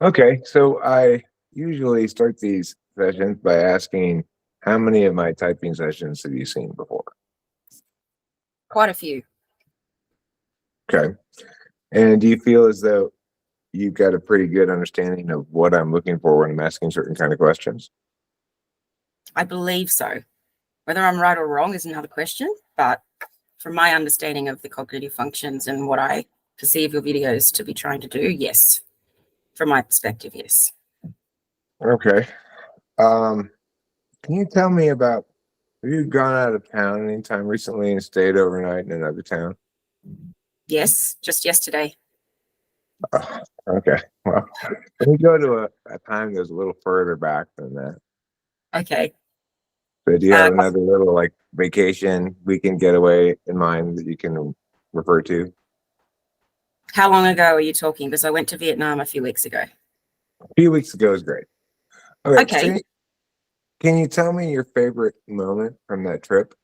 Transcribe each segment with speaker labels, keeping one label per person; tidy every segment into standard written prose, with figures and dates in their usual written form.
Speaker 1: Okay, so I usually start these sessions by asking, how many of my typing sessions have you seen before?
Speaker 2: Quite a few.
Speaker 1: Okay. And do you feel as though you've got a pretty good understanding of what I'm looking for when I'm asking certain kind of questions?
Speaker 2: I believe so. Whether I'm right or wrong is another question, but from my understanding of the cognitive functions and what I perceive your videos to be trying to do, yes. From my perspective, yes.
Speaker 1: Okay. Can you tell me about, have you gone out of town anytime recently and stayed overnight in another town?
Speaker 2: Yes, just yesterday.
Speaker 1: Okay. Well, let me go to a time that's a little further back than that.
Speaker 2: Okay.
Speaker 1: So do you have another little like vacation weekend getaway in mind that you can refer to?
Speaker 2: How long ago are you talking? Because I went to Vietnam a few weeks ago.
Speaker 1: A few weeks ago is great.
Speaker 2: Okay.
Speaker 1: So can you tell me your favorite moment from that trip?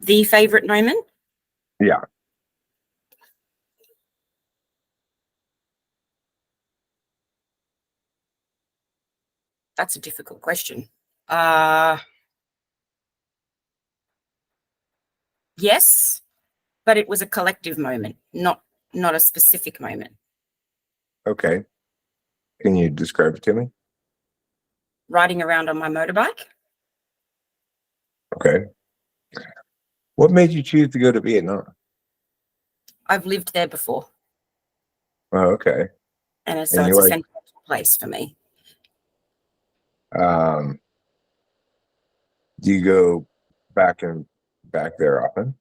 Speaker 2: The favorite moment?
Speaker 1: Yeah.
Speaker 2: That's a difficult question. Yes, but it was a collective moment, not a specific moment.
Speaker 1: Okay. Can you describe it to me?
Speaker 2: Riding around on my motorbike.
Speaker 1: Okay. What made you choose to go to Vietnam?
Speaker 2: I've lived there before.
Speaker 1: Oh, okay.
Speaker 2: And so it's a sentimental place for me.
Speaker 1: Do you go back there often?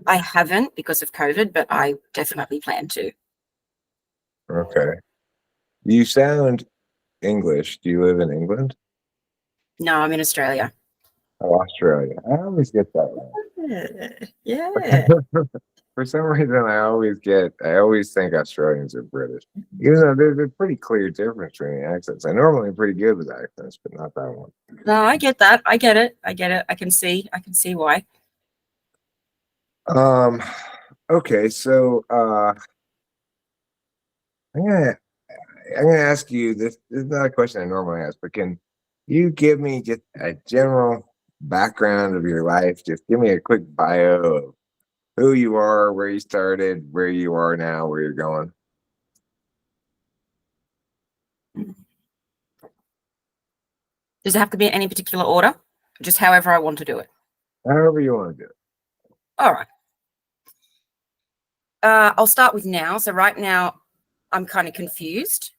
Speaker 2: I haven't because of COVID, but I definitely plan to.
Speaker 1: Okay. You sound English. Do you live in England?
Speaker 2: No, I'm in Australia.
Speaker 1: Oh, Australia. I always get that
Speaker 2: Yeah.
Speaker 1: For some reason, I always think Australians are British. Even though there's a pretty clear difference between the accents. I normally am pretty good with accents, but not that one.
Speaker 2: No, I get that. I get it. I can see why.
Speaker 1: Okay, so I'm gonna ask you this. This is not a question I normally ask, but can you give me just a general background of your life? Just give me a quick bio of who you are, where you started, where you are now, where you're going.
Speaker 2: Does it have to be in any particular order? Just however I want to do it.
Speaker 1: However you want to do it.
Speaker 2: All right. I'll start with now. So right now, I'm kind of confused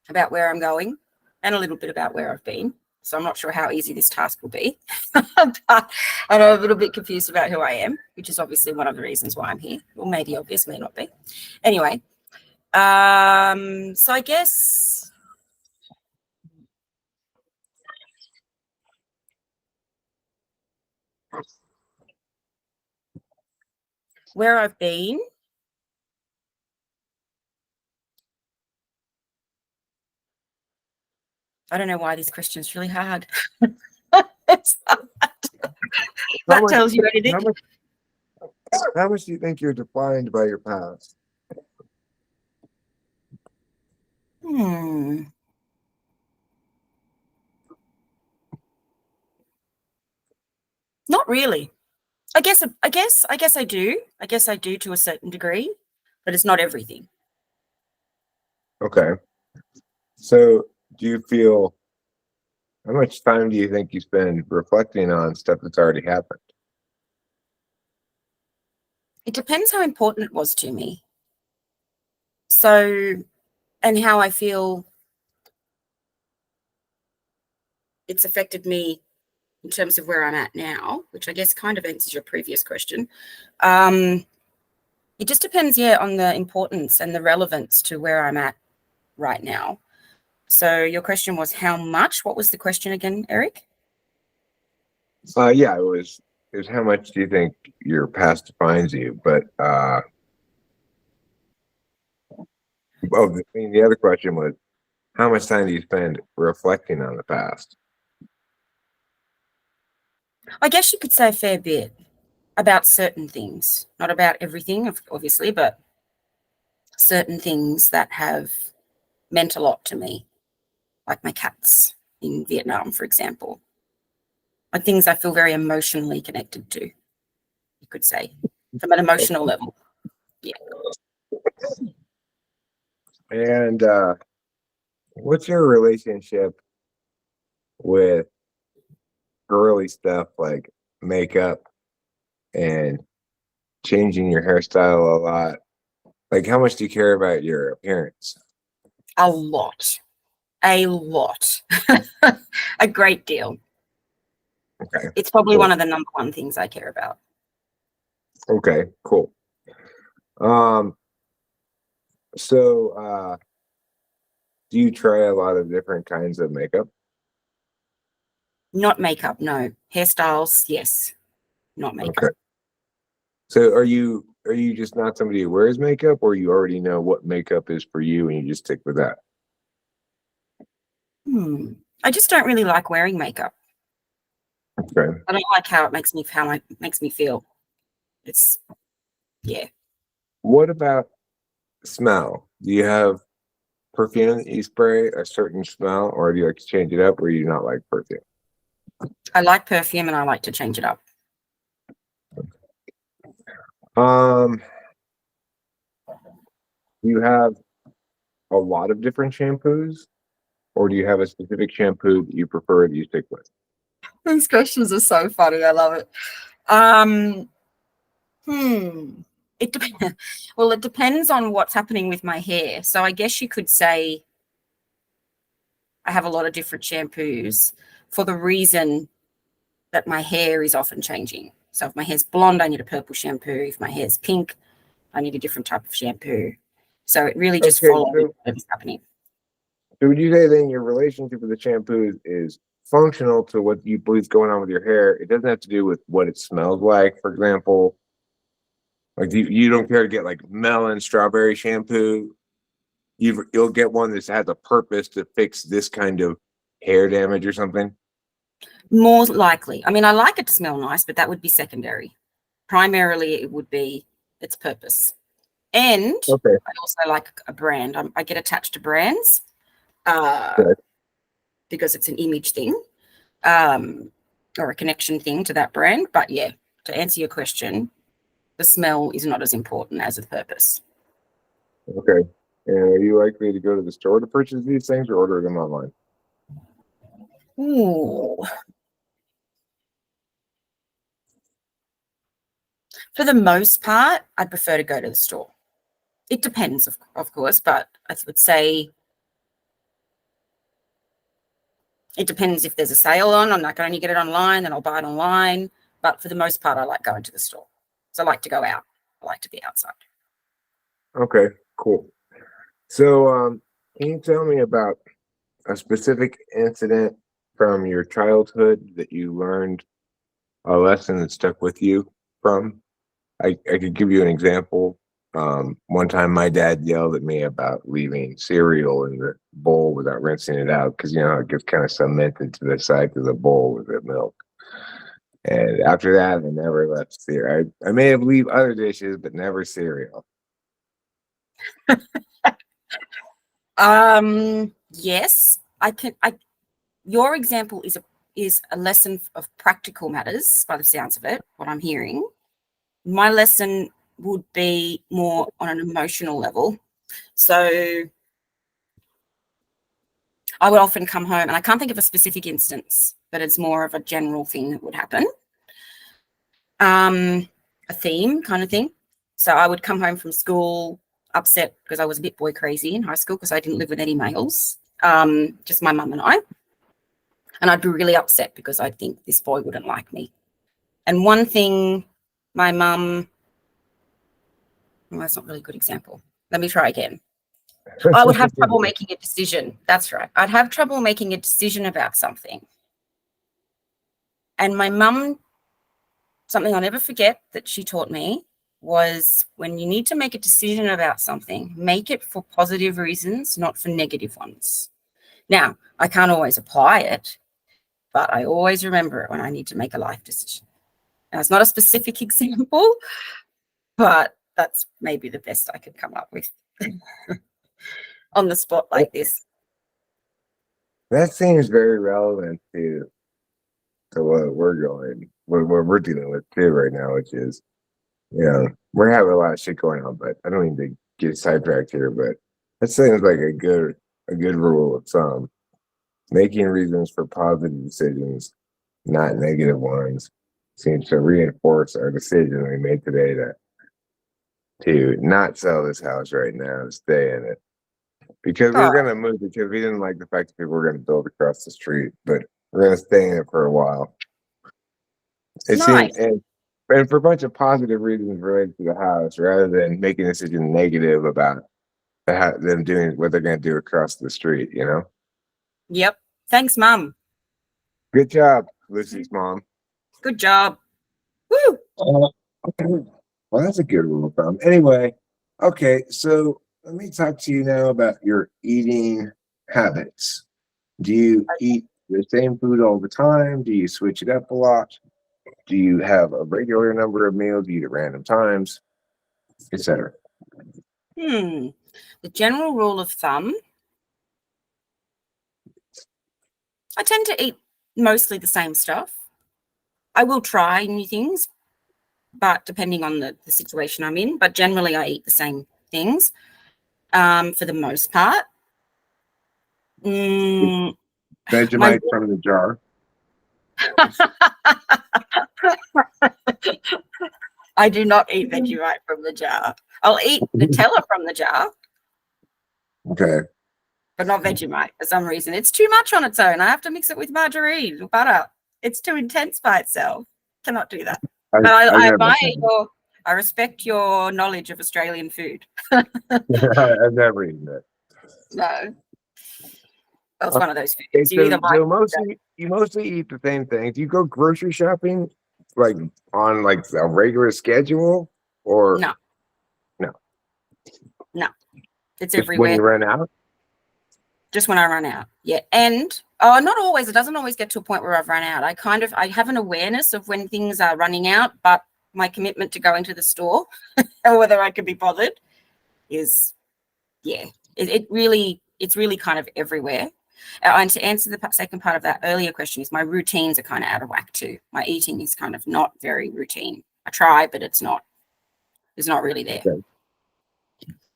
Speaker 2: about where I'm going and a little bit about where I've been. So I'm not sure how easy this task will be. But I'm a little bit confused about who I am, which is obviously one of the reasons why I'm here. Well, maybe obvious, may not be. Anyway, so I guess where I've been, I don't know why this question is really hard. That tells you anything.
Speaker 1: How much do you think you're defined by your past?
Speaker 2: Not really. I guess I do. I guess I do to a certain degree, but it's not everything.
Speaker 1: Okay. So do you feel, how much time do you think you spend reflecting on stuff that's already happened?
Speaker 2: It depends how important it was to me. So, and how I feel it's affected me in terms of where I'm at now, which I guess kind of answers your previous question. It just depends, on the importance and the relevance to where I'm at right now. So your question was how much? What was the question again, Eric?
Speaker 1: Yeah, it was how much do you think your past defines you? But the other question was, how much time do you spend reflecting on the past?
Speaker 2: I guess you could say a fair bit about certain things, not about everything, obviously, but certain things that have meant a lot to me, like my cats in Vietnam, for example, like things I feel very emotionally connected to, you could say, from an emotional level. Yeah.
Speaker 1: And what's your relationship with girly stuff like makeup and changing your hairstyle a lot? Like, how much do you care about your appearance?
Speaker 2: A lot. A lot. A great deal.
Speaker 1: Okay.
Speaker 2: It's probably
Speaker 1: Cool.
Speaker 2: one of the number one things I care about.
Speaker 1: Okay, cool. Um, so do you try a lot of different kinds of makeup?
Speaker 2: Not makeup, no. Hairstyles, yes. Not makeup.
Speaker 1: Okay. So are you just not somebody who wears makeup, or you already know what makeup is for you and you just stick with that?
Speaker 2: I just don't really like wearing makeup.
Speaker 1: Okay.
Speaker 2: I don't like how it makes me feel. It's yeah.
Speaker 1: What about smell? Do you have perfume that you spray a certain smell, or do you like to change it up, or do you not like perfume?
Speaker 2: I like perfume and I like to change it up.
Speaker 1: Um, do you have a lot of different shampoos, or do you have a specific shampoo that you prefer that you stick with?
Speaker 2: These questions are so funny. I love it. Um, It depends. Well, it depends on what's happening with my hair. So I guess you could say I have a lot of different shampoos for the reason that my hair is often changing. So if my hair's blonde, I need a purple shampoo. If my hair's pink, I need a different type of shampoo. So it really just
Speaker 1: Okay,
Speaker 2: follows
Speaker 1: so
Speaker 2: what's happening.
Speaker 1: would you say then your relationship with the shampoo is functional to what you believe is going on with your hair? It doesn't have to do with what it smells like. For example, like you don't care to get like melon strawberry shampoo. You'll get one that has a purpose to fix this kind of hair damage or something.
Speaker 2: More likely. I mean, I like it to smell nice, but that would be secondary. Primarily, it would be its purpose. And
Speaker 1: Okay.
Speaker 2: I also like a brand. I get attached to brands uh,
Speaker 1: Good.
Speaker 2: because it's an image thing um, or a connection thing to that brand. But yeah, to answer your question, the smell is not as important as the purpose.
Speaker 1: Okay. And are you likely to go to the store to purchase these things or order them online?
Speaker 2: Ooh. For the most part, I'd prefer to go to the store. It depends, of course, but I would say it depends if there's a sale on. I'm not going to get it online, then I'll buy it online. But for the most part, I like going to the store. So I like to go out. I like to be outside.
Speaker 1: Okay, cool. So, can you tell me about a specific incident from your childhood that you learned a lesson that stuck with you from? I could give you an example. One time my dad yelled at me about leaving cereal in the bowl without rinsing it out because, it gets kind of cemented to the side of the bowl with the milk. And after that, I never left cereal. I may have leave other dishes, but never cereal.
Speaker 2: Yes, I can. Your example is a lesson of practical matters by the sounds of it. What I'm hearing, my lesson would be more on an emotional level. So I would often come home, and I can't think of a specific instance, but it's more of a general thing that would happen. A theme kind of thing. So I would come home from school upset because I was a bit boy crazy in high school because I didn't live with any males, just my mum and I. And I'd be really upset because I'd think this boy wouldn't like me. And one thing my mum, well, that's not really a good example. Let me try again. I would have trouble making a decision. That's right. I'd have trouble making a decision about something. And my mum, something I'll never forget that she taught me was when you need to make a decision about something, make it for positive reasons, not for negative ones. Now, I can't always apply it, but I always remember it when I need to make a life decision. Now, it's not a specific example, but that's maybe the best I could come up with on the spot like this.
Speaker 1: That seems very relevant to what we're dealing with too right now, which is, we're having a lot of shit going on, but I don't need to get sidetracked here, but that seems like a good rule of thumb. Making reasons for positive decisions, not negative ones, seems to reinforce our decision we made today to not sell this house right now and stay in it. Because we were going to move because we didn't like the fact that people were going to build across the street, but we're going to stay in it for a while. It
Speaker 2: Nice.
Speaker 1: seemed, and for a bunch of positive reasons related to the house, rather than making a decision negative about them doing what they're going to do across the street,
Speaker 2: Yep. Thanks, Mum.
Speaker 1: Good job, Lucy's mom.
Speaker 2: Good job. Woo!
Speaker 1: Well, that's a good rule of thumb. Anyway, okay, so let me talk to you now about your eating habits. Do you eat the same food all the time? Do you switch it up a lot? Do you have a regular number of meals? Do you eat at random times, etc.?
Speaker 2: The general rule of thumb, I tend to eat mostly the same stuff. I will try new things, but depending on the situation I'm in, but generally I eat the same things for the most part.
Speaker 1: Vegemite from the jar.
Speaker 2: I do not eat Vegemite from the jar. I'll eat Nutella from the jar.
Speaker 1: Okay.
Speaker 2: But not Vegemite for some reason. It's too much on its own. I have to mix it with margarine or butter. It's too intense by itself. Cannot do that. But I admire I respect your knowledge of Australian food.
Speaker 1: I've never eaten it.
Speaker 2: No. Well, it's one of those foods.
Speaker 1: You mostly eat the same things. Do you go grocery shopping like on like a regular schedule or
Speaker 2: no? It's
Speaker 1: just
Speaker 2: everywhere.
Speaker 1: when you run out?
Speaker 2: Just when I run out. Yeah. And not always. It doesn't always get to a point where I've run out. I have an awareness of when things are running out, but my commitment to going to the store or whether I could be bothered is, it's really kind of everywhere. And to answer the second part of that earlier question is my routines are kind of out of whack too. My eating is kind of not very routine. I try, but it's not really there.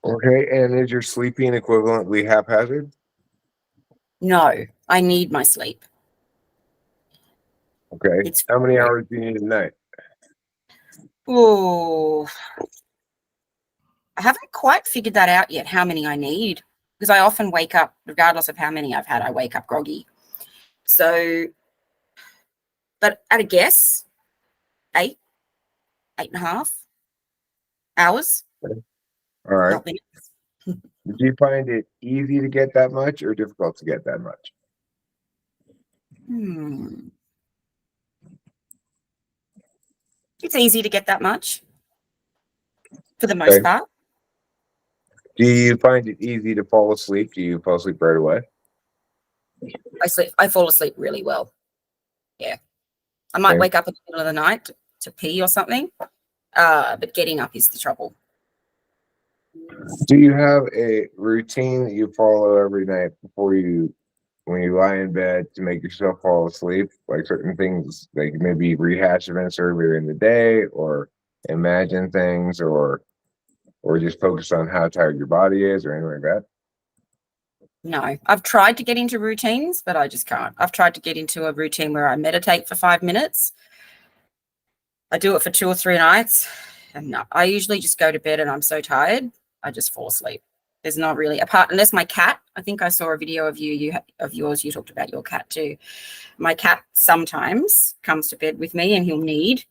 Speaker 1: Okay. And is your sleeping equivalently haphazard?
Speaker 2: No, I need my sleep.
Speaker 1: Okay. How many hours do you need a night?
Speaker 2: Oh, I haven't quite figured that out yet, how many I need, because I often wake up, regardless of how many I've had, I wake up groggy. So, but at a guess, 8.5 hours.
Speaker 1: All right. Did you find it easy to get that much or difficult to get that much?
Speaker 2: It's easy to get that much for the most part.
Speaker 1: Do you find it easy to fall asleep? Do you fall asleep right away?
Speaker 2: I fall asleep really well. Yeah. I might wake up in the middle of the night to pee or something, but getting up is the trouble.
Speaker 1: Do you have a routine that you follow every night when you lie in bed to make yourself fall asleep? Like certain things, like maybe rehash events earlier in the day, or imagine things, or just focus on how tired your body is, or anything like that?
Speaker 2: No, I've tried to get into routines, but I just can't. I've tried to get into a routine where I meditate for 5 minutes. I do it for 2 or 3 nights, and no, I usually just go to bed and I'm so tired, I just fall asleep. There's not really unless my cat. I think I saw a video of yours. You talked about your cat too. My cat sometimes comes to bed with me, and he'll need,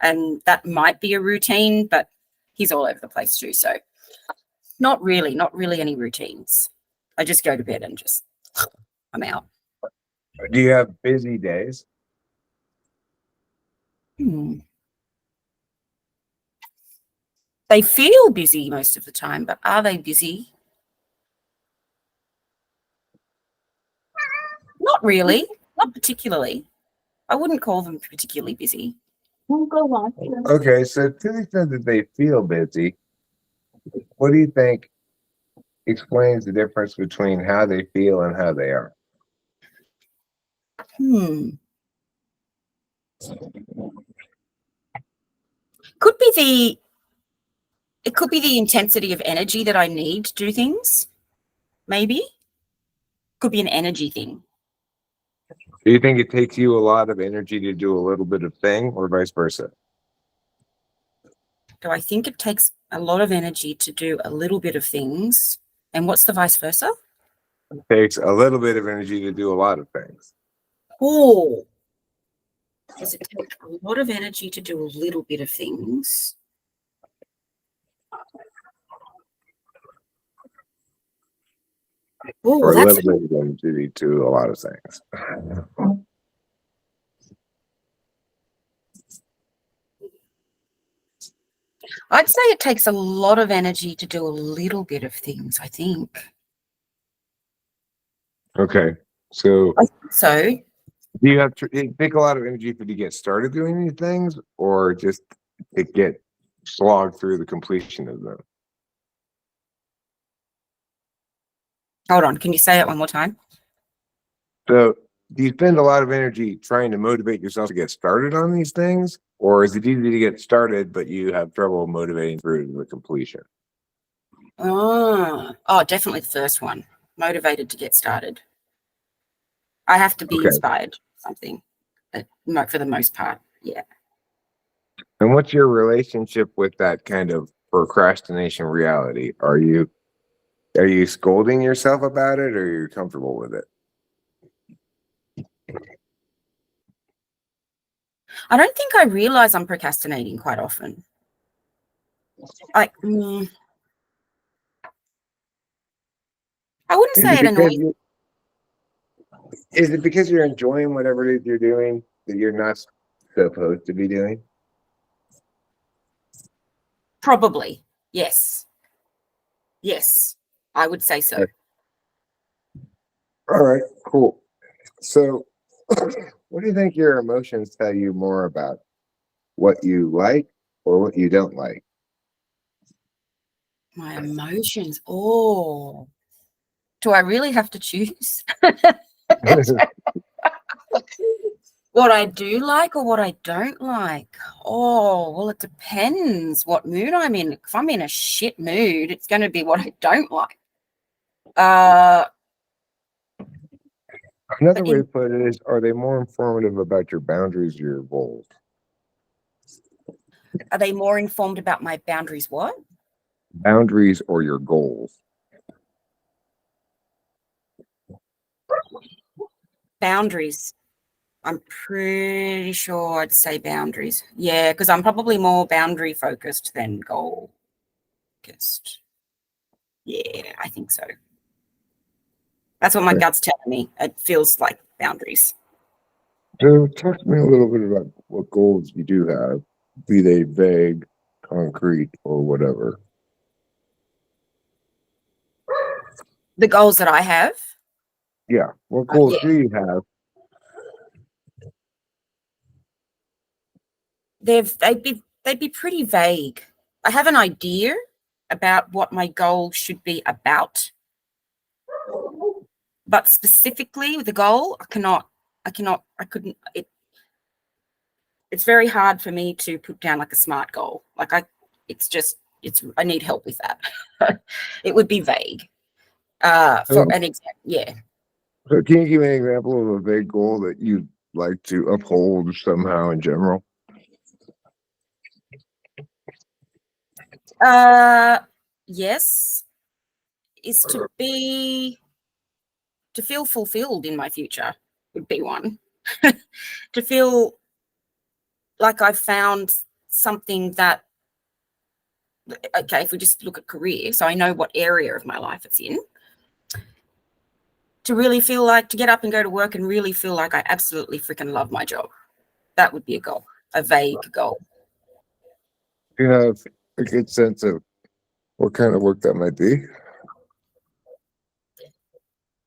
Speaker 2: and that might be a routine, but he's all over the place too. So, not really any routines. I just go to bed and I'm out.
Speaker 1: Do you have busy days?
Speaker 2: They feel busy most of the time, but are they busy? Not really. Not particularly. I wouldn't call them particularly busy.
Speaker 1: Okay, so to the extent that they feel busy, what do you think explains the difference between how they feel and how they are?
Speaker 2: Could be it could be the intensity of energy that I need to do things. Maybe. Could be an energy thing.
Speaker 1: Do you think it takes you a lot of energy to do a little bit of thing, or vice versa?
Speaker 2: Do I think it takes a lot of energy to do a little bit of things? And what's the vice versa?
Speaker 1: It takes a little bit of energy to do a lot of things.
Speaker 2: Oh, does it take a lot of energy to do a little bit of things? Oh,
Speaker 1: Or a
Speaker 2: that's
Speaker 1: little bit of energy to do a lot of things.
Speaker 2: I'd say it takes a lot of energy to do a little bit of things, I think.
Speaker 1: Okay, so
Speaker 2: So
Speaker 1: do you have to take a lot of energy for to get started doing these things, or just to get slogged through the completion of them?
Speaker 2: hold on, can you say it one more time?
Speaker 1: So do you spend a lot of energy trying to motivate yourself to get started on these things, or is it easy to get started, but you have trouble motivating through the completion?
Speaker 2: Oh, definitely the first one. Motivated to get started. I have to be
Speaker 1: Okay.
Speaker 2: inspired something for the most part. Yeah.
Speaker 1: And what's your relationship with that kind of procrastination reality? Are you scolding yourself about it, or are you comfortable with it?
Speaker 2: I don't think I realize I'm procrastinating quite often. I wouldn't say it annoys me.
Speaker 1: Is it because you're enjoying whatever it is you're doing that you're not supposed to be doing?
Speaker 2: Probably. Yes. Yes. I would say so.
Speaker 1: All right, cool. So, what do you think your emotions tell you more about what you like or what you don't like?
Speaker 2: My emotions. Oh. Do I really have to choose? What I do like or what I don't like? Oh, well, it depends what mood I'm in. If I'm in a shit mood, it's going to be what I don't like.
Speaker 1: Another way to put it is, are they more informative about your boundaries or your goals?
Speaker 2: Are they more informed about my boundaries? What?
Speaker 1: Boundaries or your goals?
Speaker 2: Boundaries. I'm pretty sure I'd say boundaries. Yeah, because I'm probably more boundary focused than goal focused. Yeah, I think so. That's what my gut's telling me. It feels like boundaries.
Speaker 1: So, talk to me a little bit about what goals you do have, be they vague, concrete, or whatever.
Speaker 2: The goals that I have.
Speaker 1: Yeah, what goals
Speaker 2: Yeah.
Speaker 1: do you have?
Speaker 2: They'd be pretty vague. I have an idea about what my goal should be about, but specifically with the goal, I couldn't. It's very hard for me to put down like a SMART goal. I need help with that. It would be vague. For an example, yeah.
Speaker 1: So, can you give me an example of a vague goal that you'd like to uphold somehow in general?
Speaker 2: Yes, is to feel fulfilled in my future would be one. To feel like I've found something that, okay, if we just look at career, so I know what area of my life it's in, to really feel like, to get up and go to work and really feel like I absolutely freaking love my job. That would be a goal, a vague goal.
Speaker 1: You have a good sense of what kind of work that might be?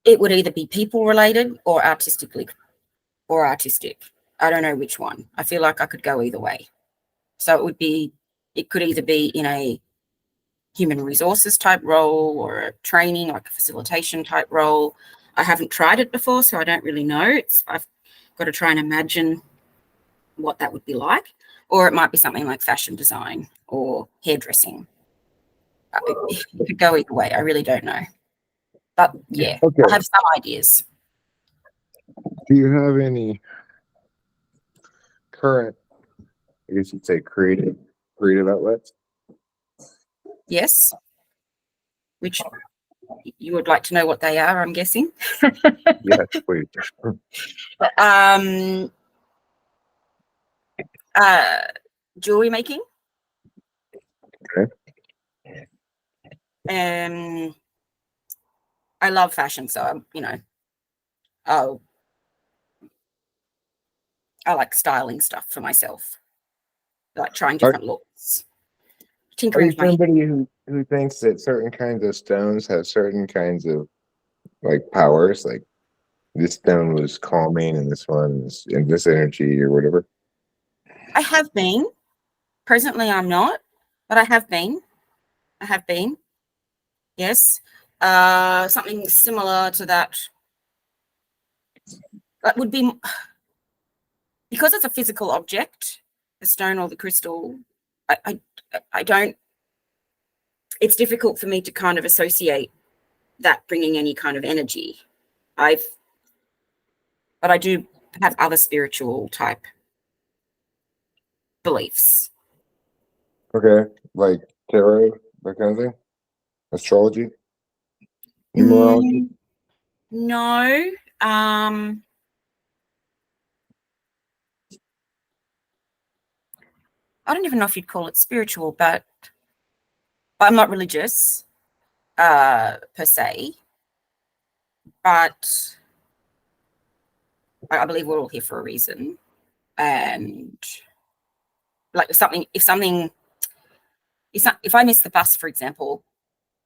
Speaker 2: It would either be people related or artistically or artistic. I don't know which one. I feel like I could go either way. So it could either be in a human resources type role or a training, like a facilitation type role. I haven't tried it before, so I don't really know. I've got to try and imagine what that would be like. Or it might be something like fashion design or hairdressing. It could go either way. I really don't know. But yeah,
Speaker 1: Okay.
Speaker 2: I have some ideas.
Speaker 1: Do you have any current, I guess you'd say, creative outlets?
Speaker 2: Yes, which you would like to know what they are, I'm guessing.
Speaker 1: Yes, please.
Speaker 2: Um, Jewelry making.
Speaker 1: Okay.
Speaker 2: I love fashion, so oh, I like styling stuff for myself, like trying
Speaker 1: Are,
Speaker 2: different looks,
Speaker 1: are
Speaker 2: tinkering
Speaker 1: you
Speaker 2: with my hair.
Speaker 1: somebody who thinks that certain kinds of stones have certain kinds of like powers? Like this stone was calming and this one's in this energy or whatever?
Speaker 2: I have been. Presently, I'm not, but I have been. I have been. Yes. Something similar to that. That would be because it's a physical object, the stone or the crystal. I don't. It's difficult for me to kind of associate that bringing any kind of energy. I've, but I do have other spiritual type beliefs.
Speaker 1: Okay. Like tarot, that kind of thing? Astrology? Numerology?
Speaker 2: Mm, no. I don't even know if you'd call it spiritual, but I'm not religious per se. But I believe we're all here for a reason. And like if I miss the bus, for example,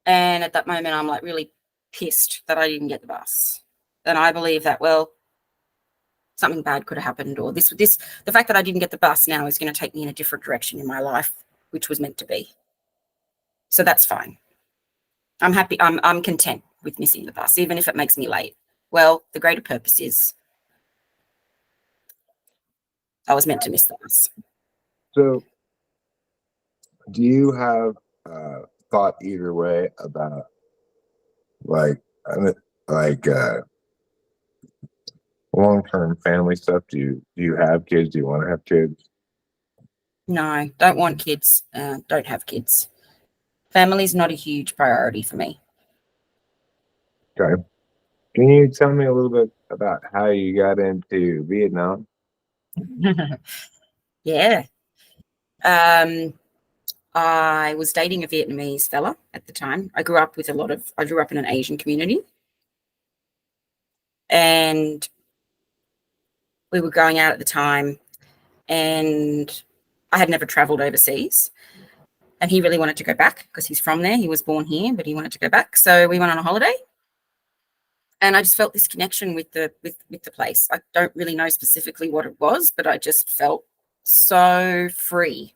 Speaker 2: and at that moment I'm like really pissed that I didn't get the bus, then I believe that, well, something bad could have happened, or the fact that I didn't get the bus now is going to take me in a different direction in my life, which was meant to be. So that's fine. I'm happy. I'm content with missing the bus, even if it makes me late. Well, the greater purpose is I was meant to miss the bus.
Speaker 1: So do you have thought either way about like like long-term family stuff? Do you have kids? Do you want to have kids?
Speaker 2: No, don't want kids. Don't have kids. Family's not a huge priority for me.
Speaker 1: Okay. Can you tell me a little bit about how you got into Vietnam?
Speaker 2: Yeah. Um, I was dating a Vietnamese fella at the time. I grew up in an Asian community, and we were going out at the time, and I had never traveled overseas, and he really wanted to go back because he's from there. He was born here, but he wanted to go back. So we went on a holiday, and I just felt this connection with the place. I don't really know specifically what it was, but I just felt so free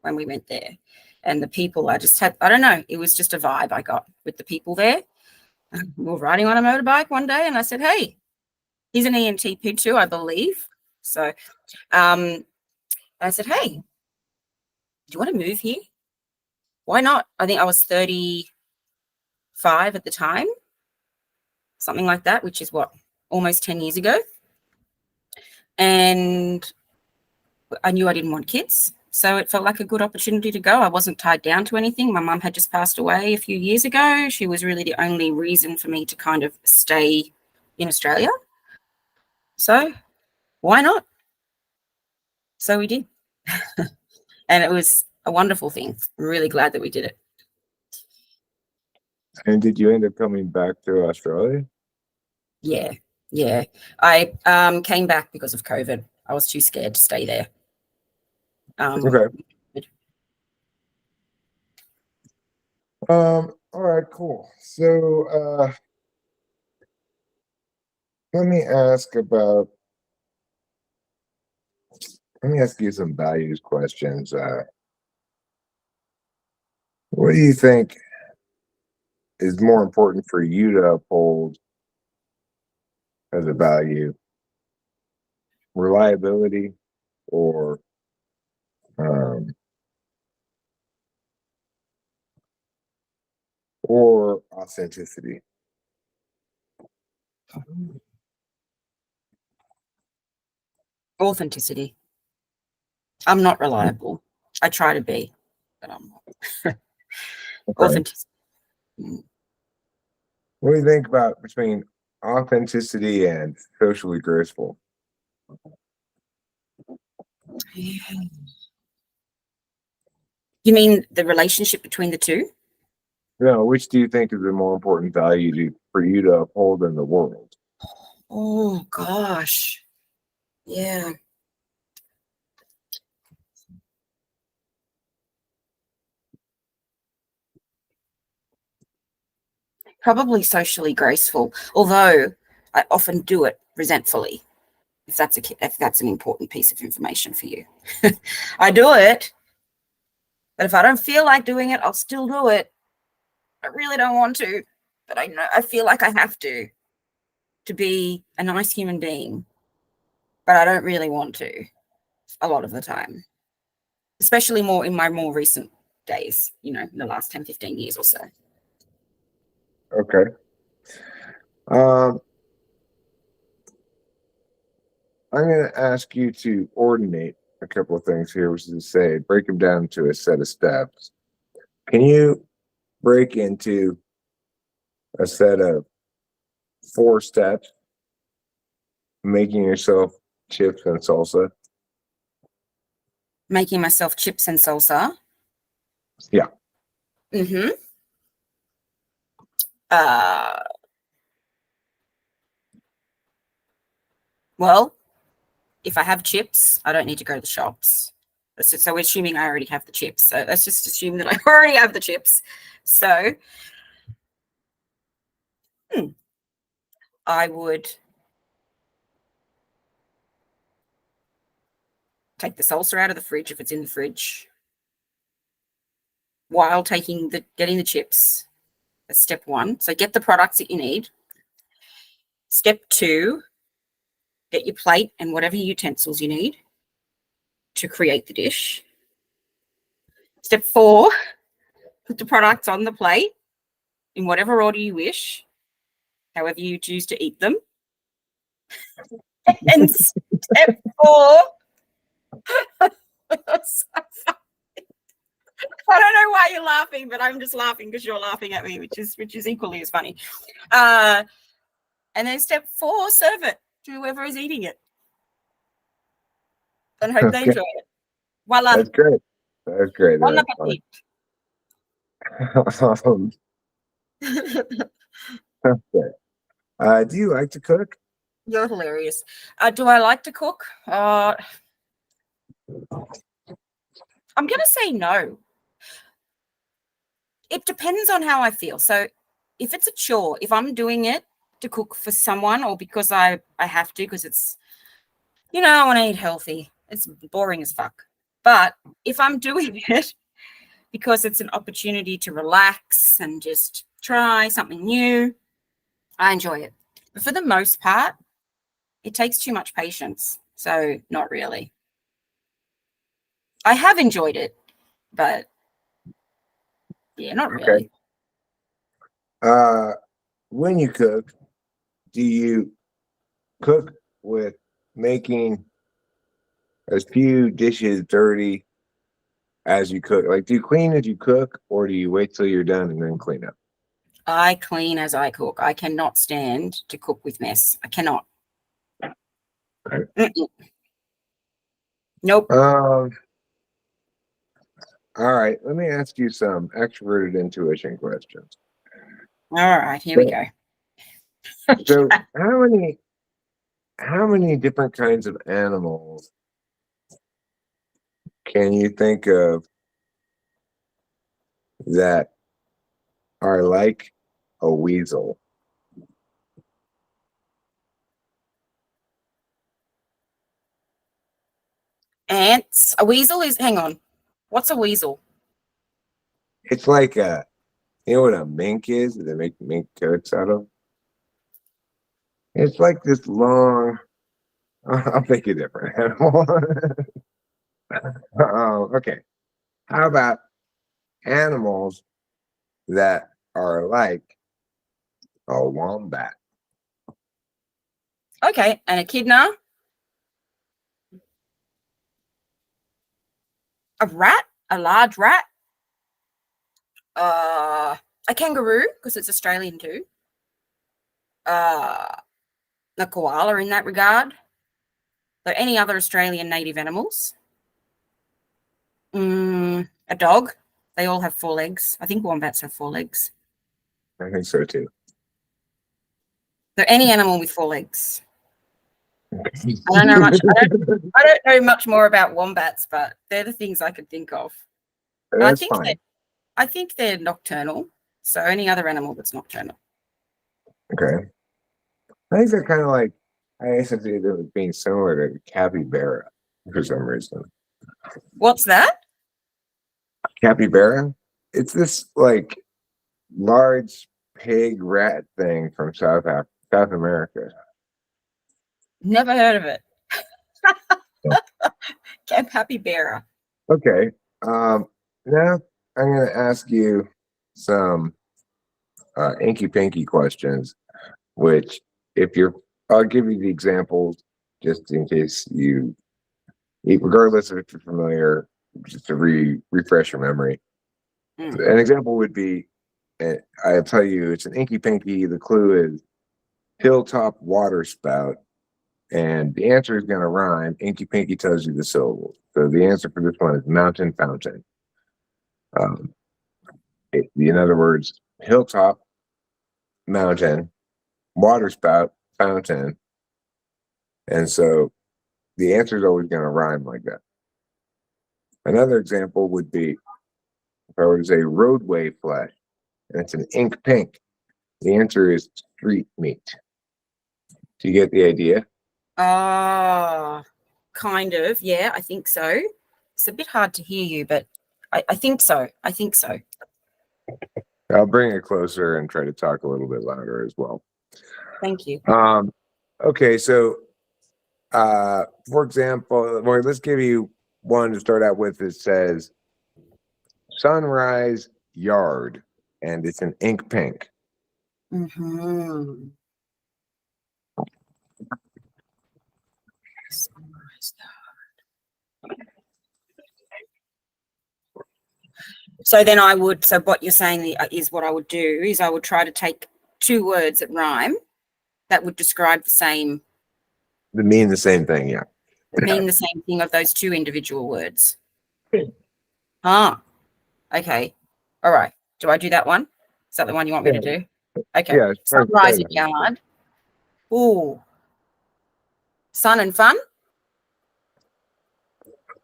Speaker 2: when we went there. And the people, I don't know, it was just a vibe I got with the people there. We were riding on a motorbike one day, and I said, hey, he's an ENTP too, I believe. So I said, hey, do you want to move here? Why not? I think I was 35 at the time, something like that, which is what, almost 10 years ago. And I knew I didn't want kids. So it felt like a good opportunity to go. I wasn't tied down to anything. My mum had just passed away a few years ago. She was really the only reason for me to kind of stay in Australia. So why not? So we did. And it was a wonderful thing. I'm really glad that we did it.
Speaker 1: And did you end up coming back to Australia?
Speaker 2: Yeah. Yeah. I came back because of COVID. I was too scared to stay there.
Speaker 1: Okay. All right, cool. So let me ask about Let me ask you some values questions. What do you think is more important for you to uphold as a value? Reliability or um, or authenticity?
Speaker 2: Authenticity. I'm not reliable. I try to be, but I'm not.
Speaker 1: Okay.
Speaker 2: Authenticity. Mm.
Speaker 1: What do you think about between authenticity and socially graceful?
Speaker 2: You mean the relationship between the two?
Speaker 1: No, which do you think is a more important value for you to uphold in the world?
Speaker 2: Oh gosh. Yeah. Probably socially graceful, although I often do it resentfully. If that's an important piece of information for you, I do it, but if I don't feel like doing it, I'll still do it. I really don't want to, but I feel like I have to be a nice human being, but I don't really want to a lot of the time, especially more in my more recent days, in the last 10, 15 years or so.
Speaker 1: Okay. Um, I'm going to ask you to ordinate a couple of things here, which is to say, break them down to a set of steps. Can you break into a set of 4 steps, making yourself chips and salsa?
Speaker 2: Making myself chips and salsa.
Speaker 1: Yeah.
Speaker 2: Mm-hmm. Uh, well, if I have chips, I don't need to go to the shops. So we're assuming I already have the chips. So let's just assume that I already have the chips. So I would take the salsa out of the fridge if it's in the fridge while getting the chips. That's step 1. So get the products that you need. Step 2, get your plate and whatever utensils you need to create the dish. Step 4, put the products on the plate in whatever order you wish, however you choose to eat them. And step 4, I don't know why you're laughing, but I'm just laughing because you're laughing at me, which is equally as funny. And then step 4, serve it to whoever is eating it, and hope they
Speaker 1: Okay.
Speaker 2: enjoy it. Voila.
Speaker 1: That's great. That's great.
Speaker 2: Bon
Speaker 1: That's funny. Okay. Do you like to cook?
Speaker 2: You're hilarious. Do I like to cook? I'm going to say no. It depends on how I feel. So if it's a chore, if I'm doing it to cook for someone or because I have to, because it's, I want to eat healthy. It's boring as fuck. But if I'm doing it because it's an opportunity to relax and just try something new, I enjoy it. But for the most part, it takes too much patience. So not really. I have enjoyed it, but yeah, not
Speaker 1: Okay.
Speaker 2: really.
Speaker 1: When you cook, do you cook with making as few dishes dirty as you cook? Like, do you clean as you cook, or do you wait till you're done and then clean up?
Speaker 2: I clean as I cook. I cannot stand to cook with mess. I cannot.
Speaker 1: Okay.
Speaker 2: Mm-mm. Nope.
Speaker 1: All right. Let me ask you some extroverted intuition questions.
Speaker 2: All right, here we go.
Speaker 1: So, how many different kinds of animals can you think of that are like a weasel?
Speaker 2: Ants. A weasel is, hang on. What's a weasel?
Speaker 1: It's like you know what a mink is? That they make mink coats out of? It's like this long. I'll pick a different animal. Okay. How about animals that are like a wombat?
Speaker 2: Okay. And echidna? A rat? A large rat? A kangaroo, because it's Australian too. A koala in that regard. So any other Australian native animals? A dog. They all have 4 legs. I think wombats have 4 legs.
Speaker 1: I think so too.
Speaker 2: So any animal with 4 legs. I don't know much. I don't know much more about wombats, but they're the things I could think of.
Speaker 1: That's fine.
Speaker 2: I think they're nocturnal. So any other animal that's nocturnal.
Speaker 1: Okay. I think they're kind of like, I associate them with being similar to capybara for some reason.
Speaker 2: What's that?
Speaker 1: Capybara? It's this like large pig rat thing from South America.
Speaker 2: Never heard of it. Capybara.
Speaker 1: Okay. Now I'm going to ask you some inky pinky questions, which if you're, I'll give you the examples just in case regardless if you're familiar, just to refresh your memory. An example would be, I'll tell you, it's an inky pinky. The clue is hilltop water spout, and the answer is going to rhyme. Inky pinky tells you the syllables. So the answer for this one is mountain fountain. In other words, hilltop, mountain, water spout, fountain. And so the answer is always going to rhyme like that. Another example would be if I were to say roadway flash, and it's an ink pink. The answer is street meat. Do you get the idea?
Speaker 2: Kind of. Yeah, I think so. It's a bit hard to hear you, but I think so. I think so.
Speaker 1: I'll bring it closer and try to talk a little bit louder as well.
Speaker 2: Thank you.
Speaker 1: Okay, so for example, well, let's give you one to start out with that says sunrise yard, and it's an ink pink.
Speaker 2: Mm-hmm. So then so what you're saying is what I would do is I would try to take 2 words that rhyme that would describe the same.
Speaker 1: They mean the same thing, yeah.
Speaker 2: That mean the same thing of those 2 individual words. Okay. All right. Do I do that one? Is that the one you want me to do? Okay.
Speaker 1: Yeah.
Speaker 2: Sunrise yard. Ooh. Sun and fun.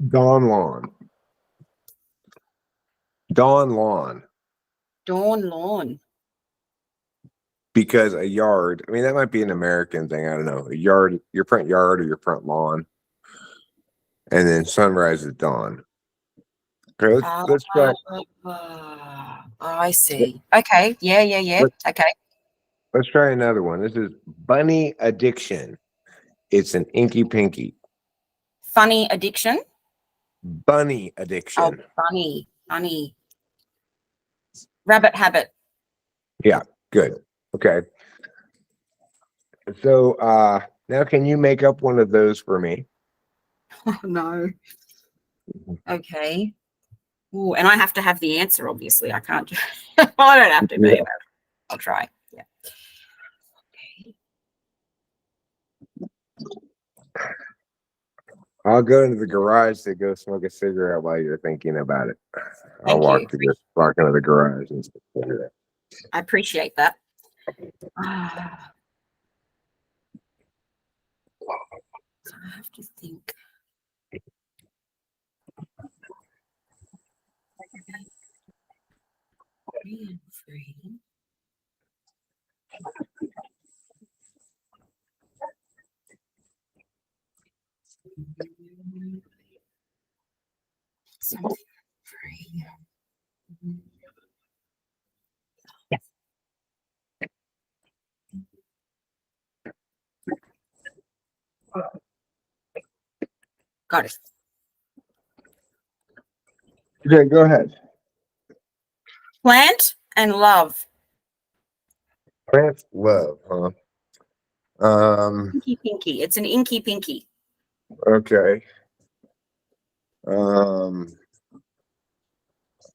Speaker 1: Dawn lawn. Dawn lawn.
Speaker 2: Dawn lawn.
Speaker 1: Because a yard, I mean, that might be an American thing. I don't know. A yard, your front yard or your front lawn. And then sunrise is dawn. Okay, let's try.
Speaker 2: I see. Okay. Yeah. Okay.
Speaker 1: Let's try another one. This is bunny addiction. It's an inky pinky.
Speaker 2: Funny addiction.
Speaker 1: Bunny addiction.
Speaker 2: Oh, funny. Rabbit habit.
Speaker 1: Yeah, good. Okay. So now can you make up one of those for me?
Speaker 2: Oh, no. Okay. Ooh, and I have to have the answer, obviously. I can't. Well, I don't have to, but anyway, I'll try. Yeah. Okay.
Speaker 1: I'll go into the garage to go smoke a cigarette while you're thinking about it. I'll walk into the garage and smoke a cigarette.
Speaker 2: I appreciate that. So I have to think. Free. Something free. Got it.
Speaker 1: Okay, go ahead.
Speaker 2: Plant and love.
Speaker 1: Plant love, huh?
Speaker 2: Inky pinky. It's an inky pinky.
Speaker 1: Okay.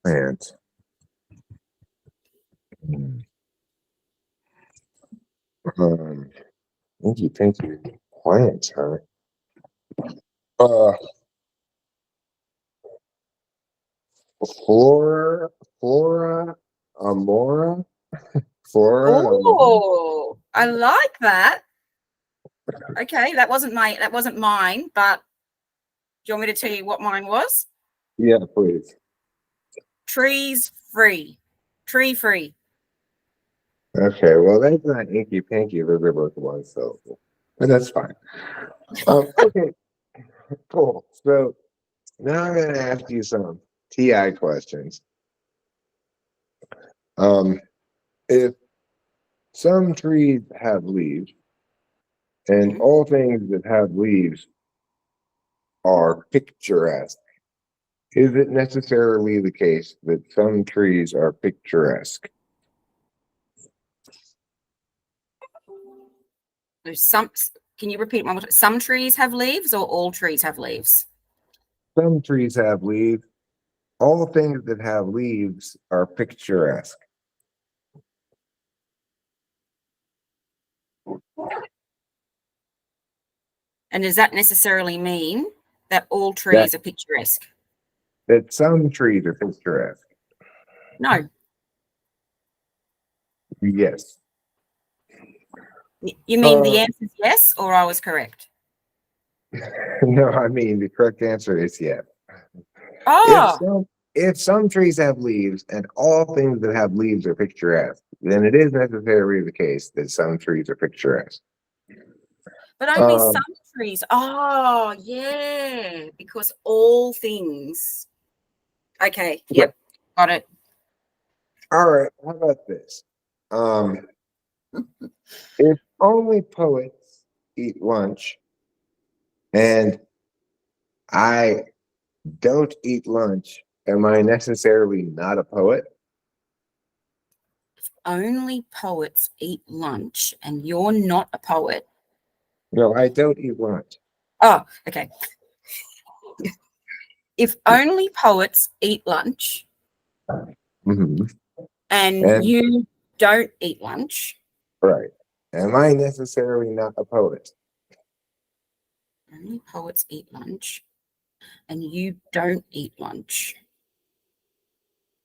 Speaker 1: Plant. Inky pinky plants, huh? Uh, flora, amora, flora, amora.
Speaker 2: Oh, I like that. Okay, that wasn't mine, but do you want me to tell you what mine was?
Speaker 1: Yeah, please.
Speaker 2: Trees free. Tree free.
Speaker 1: Okay, well, that's not inky pinky. Those are both one syllable, but that's fine. Okay, cool. So now I'm going to ask you some TI questions. If some trees have leaves, and all things that have leaves are picturesque, is it necessarily the case that some trees are picturesque?
Speaker 2: There's some. Can you repeat one more time? Some trees have leaves, or all trees have leaves?
Speaker 1: Some trees have leaves. All things that have leaves are picturesque.
Speaker 2: And does that necessarily mean that all
Speaker 1: That
Speaker 2: trees are picturesque?
Speaker 1: that some trees are picturesque.
Speaker 2: No.
Speaker 1: Yes.
Speaker 2: You mean the answer is yes, or I was correct?
Speaker 1: No, I mean the correct answer is yes.
Speaker 2: Oh,
Speaker 1: If some trees have leaves and all things that have leaves are picturesque, then it is necessarily the case that some trees are picturesque.
Speaker 2: but only
Speaker 1: Um,
Speaker 2: some trees. Oh, yeah, because all things. Okay, yep, got it.
Speaker 1: all right, how about this? If only poets eat lunch and I don't eat lunch, am I necessarily not a poet?
Speaker 2: Only poets eat lunch, and you're not a poet.
Speaker 1: No, I don't eat lunch.
Speaker 2: Oh, okay. If only poets eat lunch
Speaker 1: Mhm.
Speaker 2: and
Speaker 1: And
Speaker 2: you don't eat lunch,
Speaker 1: right, am I necessarily not a poet?
Speaker 2: only poets eat lunch and you don't eat lunch,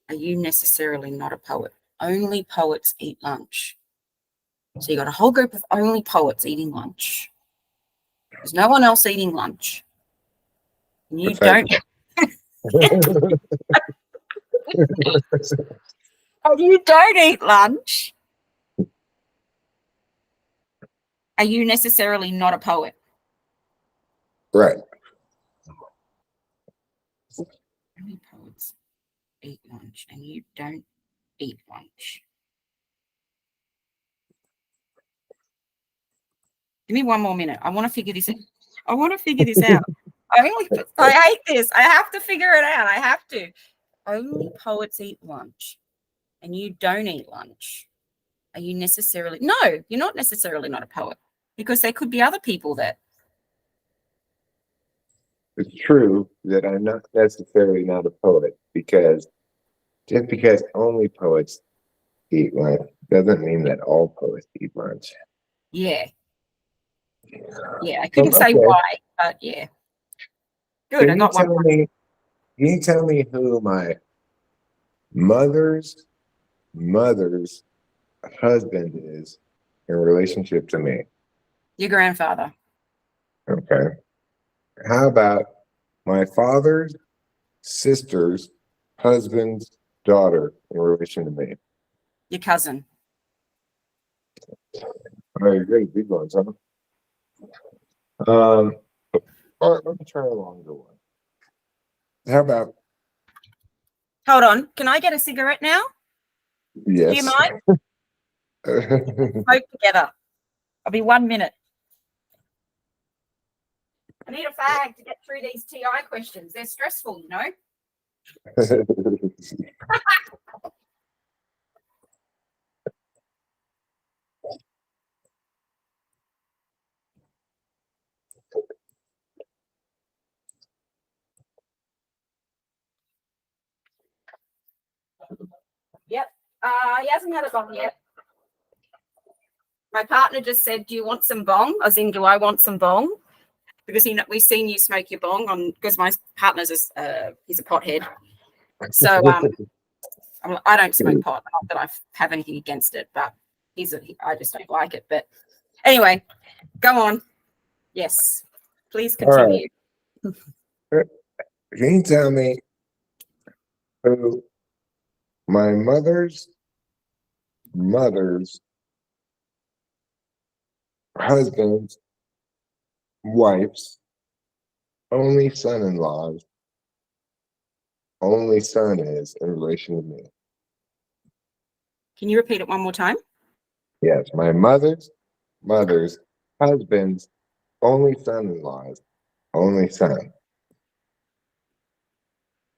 Speaker 2: are you necessarily not a poet? Only poets eat lunch. So you got a whole group of only poets eating lunch. There's no one else eating lunch. And you don't. And you don't eat lunch. Are you necessarily not a poet?
Speaker 1: Right.
Speaker 2: Only poets eat lunch and you don't eat lunch. Give me one more minute. I want to figure this out. I hate this. I have to figure it out. I have to. Only poets eat lunch and you don't eat lunch. Are you necessarily? No, you're not necessarily not a poet, because there could be other people that.
Speaker 1: It's true that I'm not necessarily not a poet because just because only poets eat lunch doesn't mean that all poets eat lunch.
Speaker 2: Yeah. Yeah. I couldn't say
Speaker 1: Okay.
Speaker 2: why, but yeah. Good. I
Speaker 1: Can you
Speaker 2: got one.
Speaker 1: tell me? Can you tell me who my mother's husband is in relationship to me?
Speaker 2: Your grandfather.
Speaker 1: Okay. How about my father's sister's husband's daughter in relation to me?
Speaker 2: Your cousin.
Speaker 1: All right, great, big ones, huh? All right, let me try a longer one. How about
Speaker 2: Hold on. Can I get a cigarette now?
Speaker 1: Yes.
Speaker 2: Do you mind? Smoke together. I'll be 1 minute. I need a fag to get through these TI questions. They're stressful, you know. Yep. He hasn't had a bong yet. My partner just said, "Do you want some bong?" As in, do I want some bong? Because we've seen you smoke your bong on. Because my partner's he's a pothead, so I don't smoke pot. Not that I have anything against it, but I just don't like it. But anyway, go on. Yes, please continue.
Speaker 1: Right. Can you tell me who my mother's husband's wife's only son-in-law's only son is in relation to me?
Speaker 2: Can you repeat it one more time?
Speaker 1: Yes, my mother's husband's only son-in-law's only son.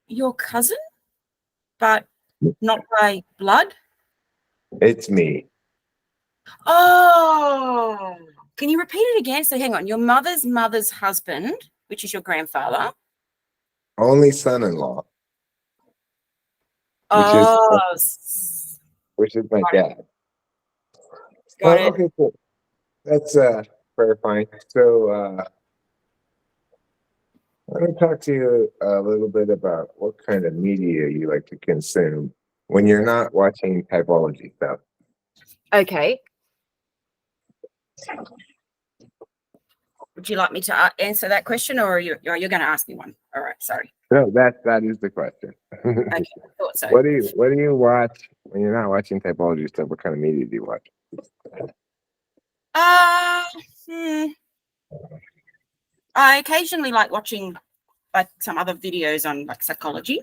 Speaker 2: Your cousin, but not by blood.
Speaker 1: It's me.
Speaker 2: Oh, can you repeat it again? So hang on. Your mother's husband, which is your grandfather.
Speaker 1: Only son-in-law,
Speaker 2: Oh,
Speaker 1: which is my dad.
Speaker 2: got it.
Speaker 1: Okay, cool. That's clarifying. So I want to talk to you a little bit about what kind of media you like to consume when you're not watching typology stuff.
Speaker 2: Okay. Would you like me to answer that question, or you're going to ask me one? All right, sorry.
Speaker 1: No, that is the question.
Speaker 2: Okay, I thought so.
Speaker 1: What do you watch when you're not watching typology stuff? What kind of media do you watch?
Speaker 2: I occasionally like watching like some other videos on like psychology,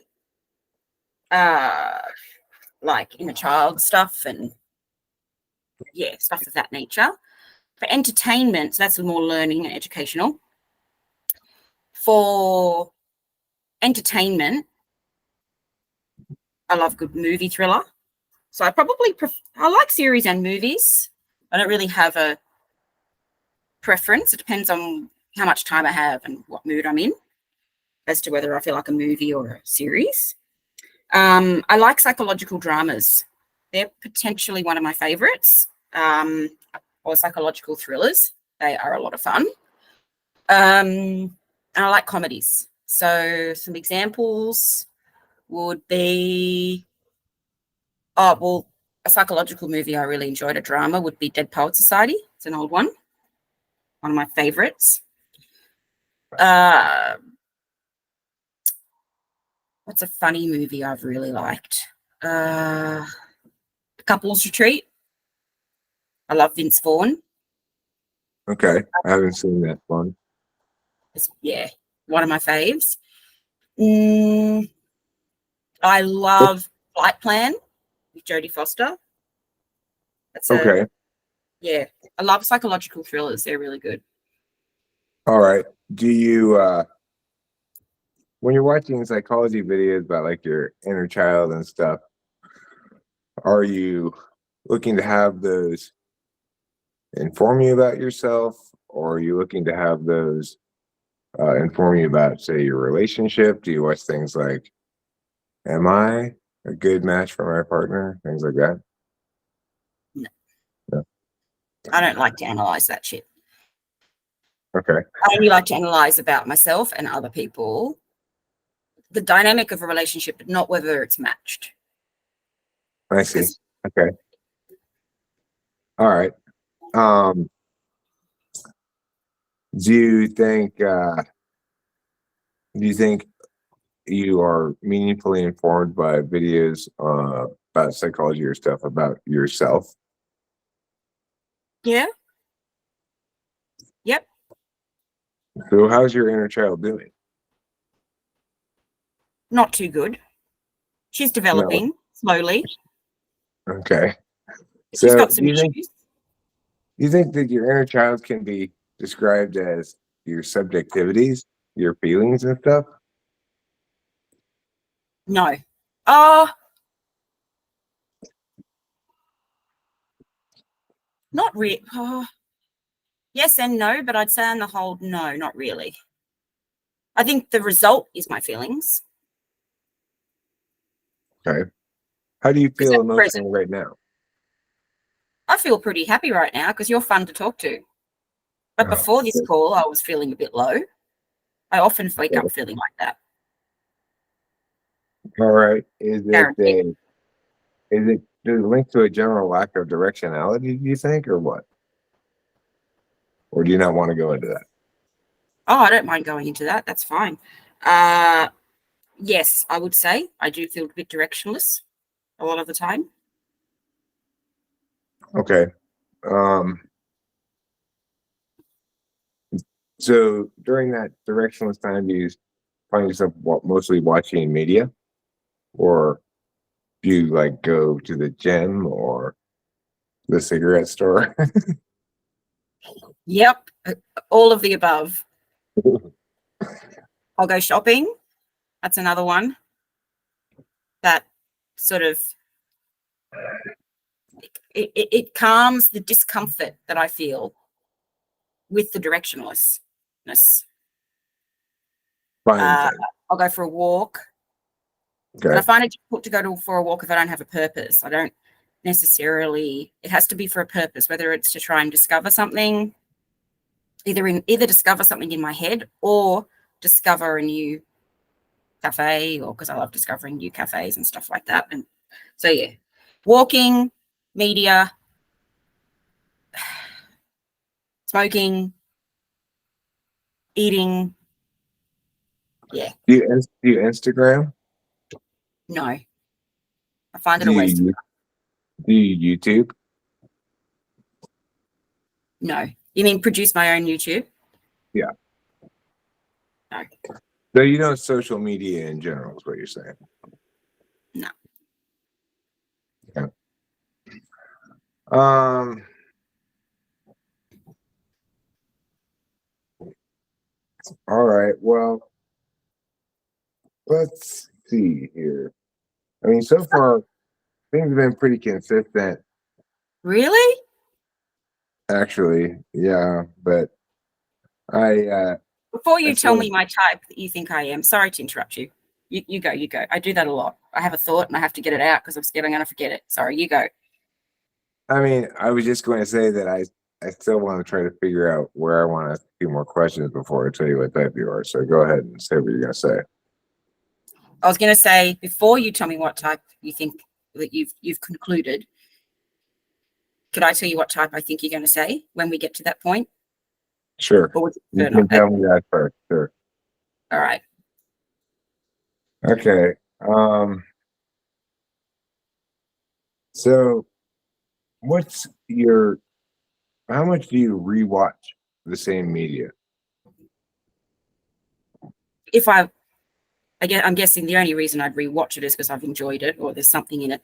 Speaker 2: like inner child stuff and stuff of that nature. For entertainment, so that's more learning and educational. For entertainment, I love good movie thriller. So I probably I like series and movies. I don't really have a preference. It depends on how much time I have and what mood I'm in as to whether I feel like a movie or a series. I like psychological dramas. They're potentially one of my favorites. Or psychological thrillers. They are a lot of fun. And I like comedies. So some examples would be, a psychological movie I really enjoyed, a drama, would be Dead Poet Society. It's an old one of my favorites. What's a funny movie I've really liked? Couples Retreat. I love Vince Vaughn.
Speaker 1: Okay, I haven't seen that one.
Speaker 2: It's, one of my faves. I love Flight Plan with Jodie Foster. That's
Speaker 1: okay.
Speaker 2: I love psychological thrillers. They're really good.
Speaker 1: All right. Do you when you're watching psychology videos about like your inner child and stuff, are you looking to have those inform you about yourself, or are you looking to have those inform you about, say, your relationship? Do you watch things like, am I a good match for my partner? Things like that?
Speaker 2: No. I don't like to analyze that shit.
Speaker 1: Okay.
Speaker 2: I only like to analyze about myself and other people, the dynamic of a relationship, but not whether it's matched.
Speaker 1: I see. Okay. All right. Do you think you are meaningfully informed by videos about psychology or stuff about yourself?
Speaker 2: Yeah. Yep.
Speaker 1: So how's your inner child doing?
Speaker 2: Not too good. She's
Speaker 1: No.
Speaker 2: developing slowly.
Speaker 1: Okay.
Speaker 2: She's
Speaker 1: So
Speaker 2: got some issues.
Speaker 1: you think that your inner child can be described as your subjectivities, your feelings and stuff?
Speaker 2: No. Oh, not really. Oh, yes and no, but I'd say on the whole, no, not really. I think the result is my feelings.
Speaker 1: Okay. How do you
Speaker 2: Because
Speaker 1: feel
Speaker 2: at present,
Speaker 1: emotionally right now?
Speaker 2: I feel pretty happy right now because you're fun to talk to. But
Speaker 1: Oh,
Speaker 2: before this call, I was feeling a bit low. I often wake
Speaker 1: okay.
Speaker 2: up feeling like that.
Speaker 1: All right.
Speaker 2: Guaranteed.
Speaker 1: Does it link to a general lack of directionality, do you think, or what? Or do you not want to go into that?
Speaker 2: Oh, I don't mind going into that. That's fine. Yes, I would say I do feel a bit directionless a lot of the time.
Speaker 1: Okay. Um, so during that directionless time, do you find yourself mostly watching media, or do you like go to the gym or the cigarette store?
Speaker 2: Yep, all of the above. I'll go shopping. That's another one that sort of it calms the discomfort that I feel with the directionlessness.
Speaker 1: Buying
Speaker 2: Uh,
Speaker 1: things.
Speaker 2: I'll go for a walk, but I
Speaker 1: Okay.
Speaker 2: find it difficult to go for a walk if I don't have a purpose. I don't necessarily. It has to be for a purpose, whether it's to try and discover something, either discover something in my head or discover a new cafe, or because I love discovering new cafes and stuff like that. And so yeah, walking, media, smoking, eating. Yeah,
Speaker 1: Do you Instagram?
Speaker 2: no, I find it
Speaker 1: Do
Speaker 2: a waste of
Speaker 1: you do you YouTube?
Speaker 2: no. You mean produce my own YouTube?
Speaker 1: Yeah.
Speaker 2: No,
Speaker 1: So you know social media in general is what you're saying.
Speaker 2: no.
Speaker 1: Yeah. Um. All right. Well, let's see here. I mean, so far things have been pretty consistent,
Speaker 2: Really?
Speaker 1: actually. Yeah, but I
Speaker 2: Before
Speaker 1: I
Speaker 2: you tell
Speaker 1: still.
Speaker 2: me my type that you think I am, sorry to interrupt you. You go, you go. I do that a lot. I have a thought and I have to get it out because I'm scared I'm going to forget it. Sorry, you go.
Speaker 1: I mean, I was just going to say that I still want to try to figure out where I want to ask a few more questions before I tell you what type you are. So go ahead and say what you're going to say.
Speaker 2: I was going to say before you tell me what type you think that you've concluded. Could I tell you what type I think you're going to say when we get to that point?
Speaker 1: Sure.
Speaker 2: Or would you
Speaker 1: You
Speaker 2: prefer
Speaker 1: can
Speaker 2: not?
Speaker 1: tell me that first. Sure.
Speaker 2: All right.
Speaker 1: Okay. So what's your how much do you rewatch the same media?
Speaker 2: If I'm guessing the only reason I'd rewatch it is because I've enjoyed it or there's something in it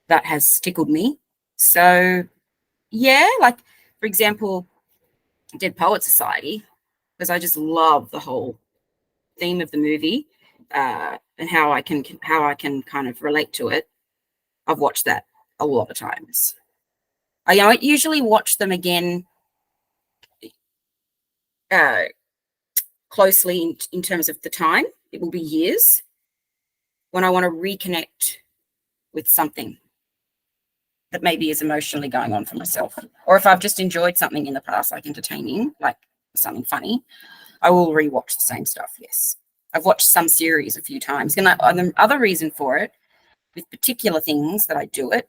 Speaker 2: that has tickled me. So yeah, like for example, Dead Poet Society, because I just love the whole theme of the movie and how I can kind of relate to it. I've watched that a lot of times. I don't usually watch them again uh, closely in terms of the time. It will be years when I want to reconnect with something that maybe is emotionally going on for myself. Or if I've just enjoyed something in the past, like entertaining, like something funny, I will rewatch the same stuff. Yes. I've watched some series a few times. And the other reason for it, with particular things that I do it,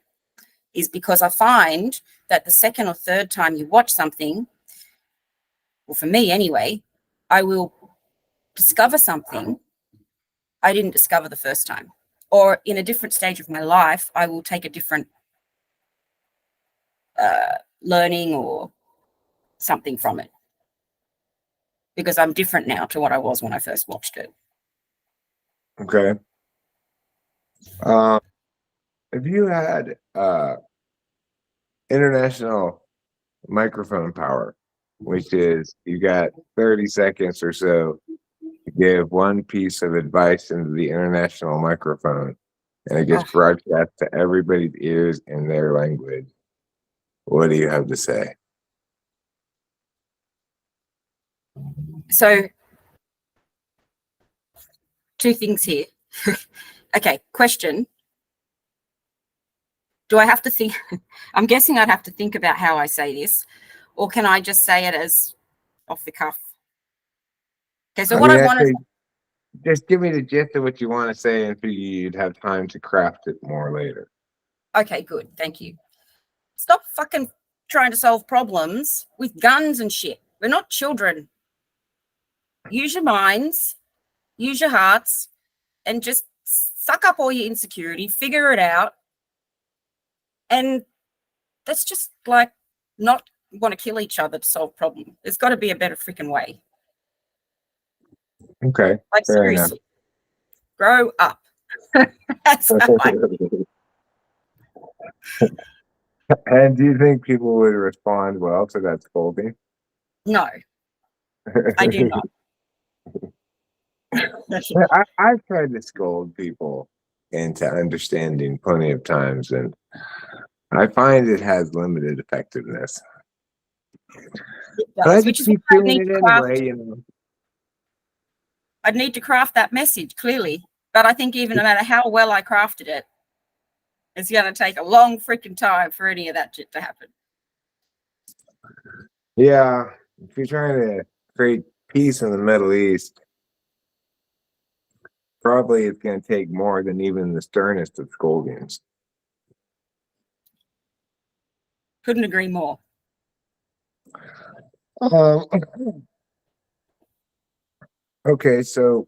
Speaker 2: is because I find that the second or third time you watch something, well, for me anyway, I will discover something I didn't discover the first time. Or in a different stage of my life, I will take a different learning or something from it because I'm different now to what I was when I first watched it.
Speaker 1: Okay. Um, if you had international microphone power, which is you got 30 seconds or so to give one piece of advice into the international microphone, and it gets
Speaker 2: Oh,
Speaker 1: broadcast to everybody's ears in their language, what do you have to say?
Speaker 2: so two things here. Okay, question. Do I have to think? I'm guessing I'd have to think about how I say this, or can I just say it as off the cuff? Okay, so
Speaker 1: I
Speaker 2: what
Speaker 1: mean,
Speaker 2: I
Speaker 1: I
Speaker 2: want to,
Speaker 1: think just give me the gist of what you want to say and figure you'd have time to craft it more later.
Speaker 2: okay, good, thank you. Stop fucking trying to solve problems with guns and shit. We're not children. Use your minds, use your hearts, and just suck up all your insecurity, figure it out. And that's just like not want to kill each other to solve problems. There's got to be a better freaking way.
Speaker 1: Okay,
Speaker 2: Like,
Speaker 1: fair enough.
Speaker 2: seriously, grow up. That's how I,
Speaker 1: And do you think people would respond well to that scolding?
Speaker 2: no, I do not.
Speaker 1: I've tried to scold people into understanding plenty of times, and I find it has limited effectiveness.
Speaker 2: It
Speaker 1: But I
Speaker 2: does, which
Speaker 1: just
Speaker 2: is
Speaker 1: keep
Speaker 2: why
Speaker 1: doing it anyway, you know.
Speaker 2: I'd need to craft that message clearly. But I think even no matter how well I crafted it, it's going to take a long freaking time for any of that shit to happen.
Speaker 1: Yeah, if you're trying to create peace in the Middle East, probably it's going to take more than even the sternest of scoldings.
Speaker 2: Couldn't agree more.
Speaker 1: Um, okay, so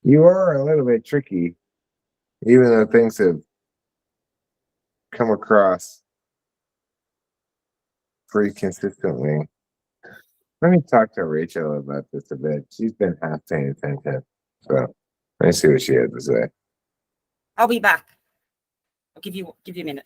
Speaker 1: you are a little bit tricky, even though things have come across pretty consistently. Let me talk to Rachel about this a bit. She's been half paying attention. So let me see what she has to say.
Speaker 2: I'll be back. I'll give you a minute.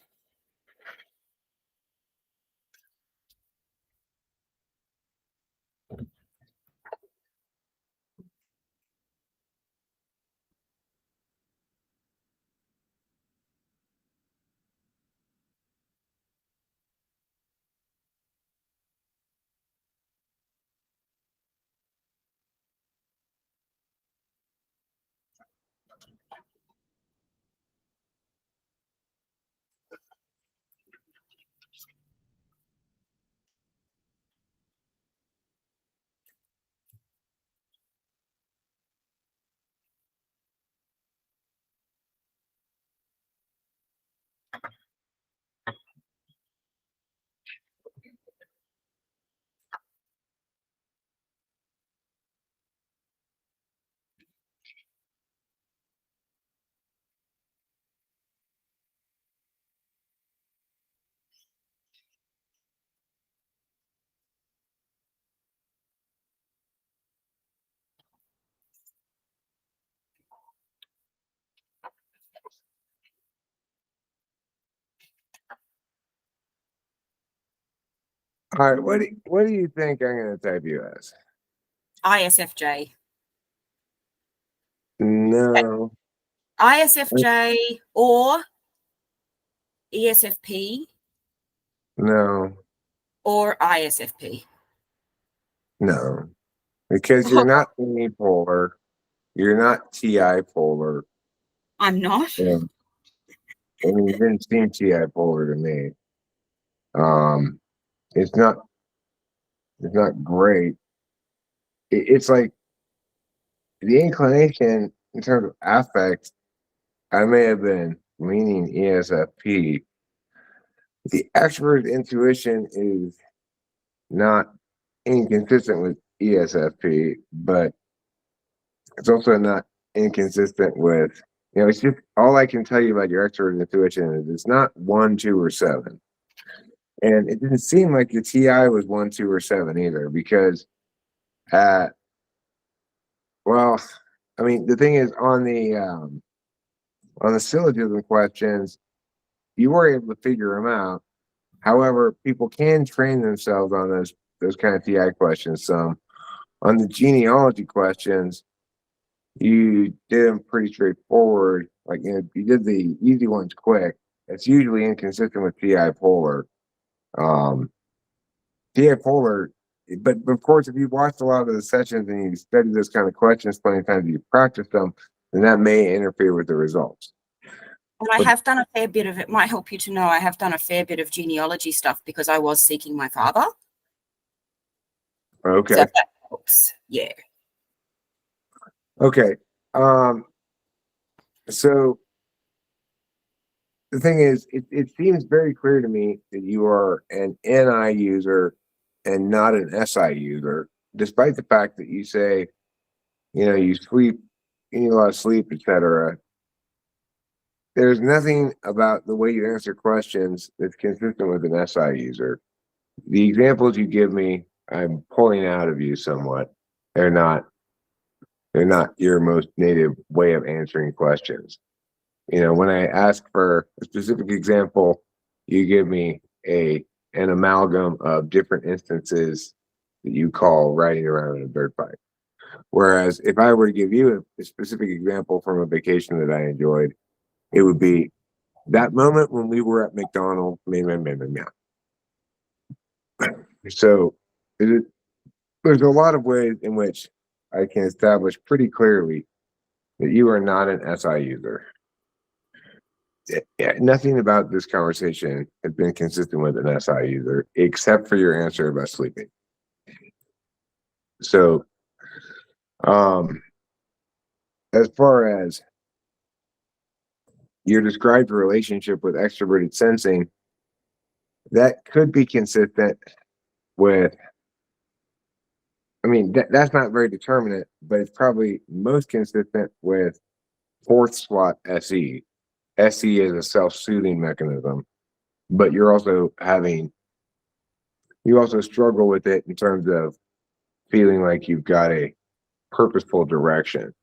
Speaker 1: All right, what do you think I'm going to type you as?
Speaker 2: ISFJ.
Speaker 1: No,
Speaker 2: ISFJ or ESFP
Speaker 1: no,
Speaker 2: or ISFP.
Speaker 1: no, because you're not unipolar. You're not TI polar.
Speaker 2: I'm not.
Speaker 1: And, I mean, you didn't seem TI polar to me. Um, it's not. It's not great. It's like the inclination in terms of affect. I may have been leaning ESFP. The extrovert intuition is not inconsistent with ESFP, but it's also not inconsistent with, it's just all I can tell you about your extrovert intuition is it's not 1, 2, or 7. And it didn't seem like your TI was 1, 2, or 7 either, because Well, I mean, the thing is on the syllogism questions, you were able to figure them out. However, people can train themselves on those kind of TI questions. Some on the genealogy questions, you did them pretty straightforward. Like you did the easy ones quick. It's usually inconsistent with TI polar. Um, TI polar, but of course, if you've watched a lot of the sessions and you studied those kind of questions plenty of times, you practice them, then that may interfere with the results.
Speaker 2: And I
Speaker 1: But
Speaker 2: have done a fair bit of it. Might help you to know I have done a fair bit of genealogy stuff because I was seeking my father.
Speaker 1: okay,
Speaker 2: So if that helps. Yeah.
Speaker 1: okay. So the thing is, it seems very clear to me that you are an NI user and not an SI user, despite the fact that you say, you sleep, you need a lot of sleep, etc. There's nothing about the way you answer questions that's consistent with an SI user. The examples you give me, I'm pulling out of you somewhat. They're not your most native way of answering questions. When I ask for a specific example, you give me an amalgam of different instances that you call riding around in a dirt bike. Whereas if I were to give you a specific example from a vacation that I enjoyed, it would be that moment when we were at McDonald's. So there's a lot of ways in which I can establish pretty clearly that you are not an SI user. Yeah, nothing about this conversation has been consistent with an SI user, except for your answer about sleeping. So, as far as your described relationship with extroverted sensing, that could be consistent with. I mean, that's not very determinate, but it's probably most consistent with fourth slot SE. SE is a self-soothing mechanism, but you also struggle with it in terms of feeling like you've got a purposeful direction.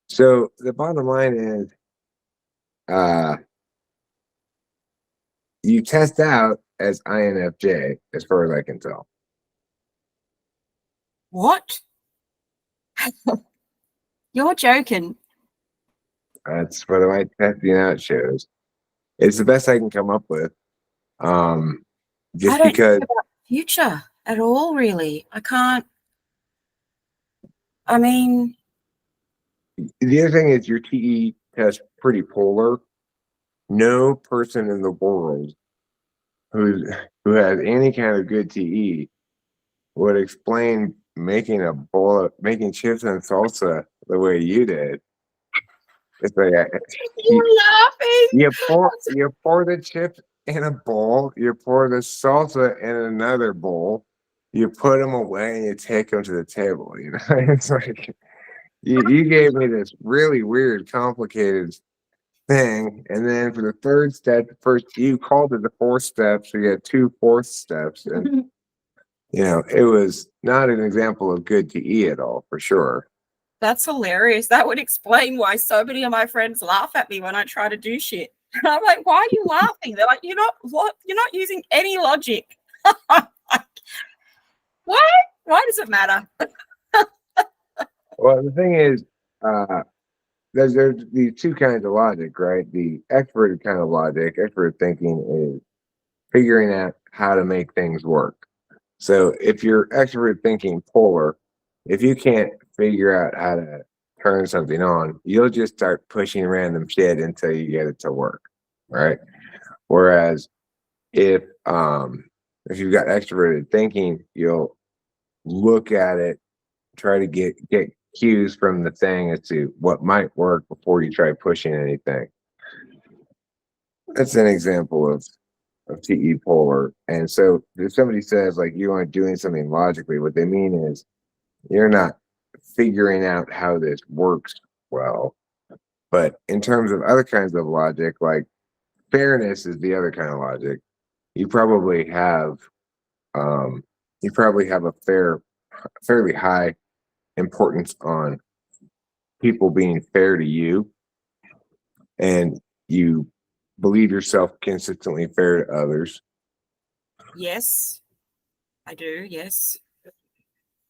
Speaker 1: So the bottom line is, you test out as INFJ, as far as I can tell.
Speaker 2: What? You're joking.
Speaker 1: That's what my testing out shows. It's the best I can come up with. Just
Speaker 2: I don't
Speaker 1: because
Speaker 2: think about the future at all, really. I can't. I mean,
Speaker 1: the other thing is your TE test pretty polar. No person in the world who has any kind of good TE would explain making chips and salsa the way you did. It's like
Speaker 2: you're laughing.
Speaker 1: you pour the chips in a bowl, you pour the salsa in another bowl, you put them away, and you take them to the table. It's like you gave me this really weird, complicated thing, and then for the third step, first you called it the fourth step, so you had two fourth steps, and it was not an example of good TE at all, for sure.
Speaker 2: That's hilarious. That would explain why so many of my friends laugh at me when I try to do shit. I'm like, why are you laughing? They're like, you're not using any logic. What? Why does it matter?
Speaker 1: Well, the thing is, there's these two kinds of logic, right? The extroverted kind of logic, extroverted thinking, is figuring out how to make things work. So if you're extroverted thinking polar, if you can't figure out how to turn something on, you'll just start pushing random shit until you get it to work, right? Whereas if you've got extroverted thinking, you'll look at it, try to get cues from the thing as to what might work before you try pushing anything. That's an example of TE polar. And so if somebody says like you aren't doing something logically, what they mean is you're not figuring out how this works well. But in terms of other kinds of logic, like fairness is the other kind of logic. You probably have a fair fairly high importance on people being fair to you, and you believe yourself consistently fair to others.
Speaker 2: Yes, I do. Yes.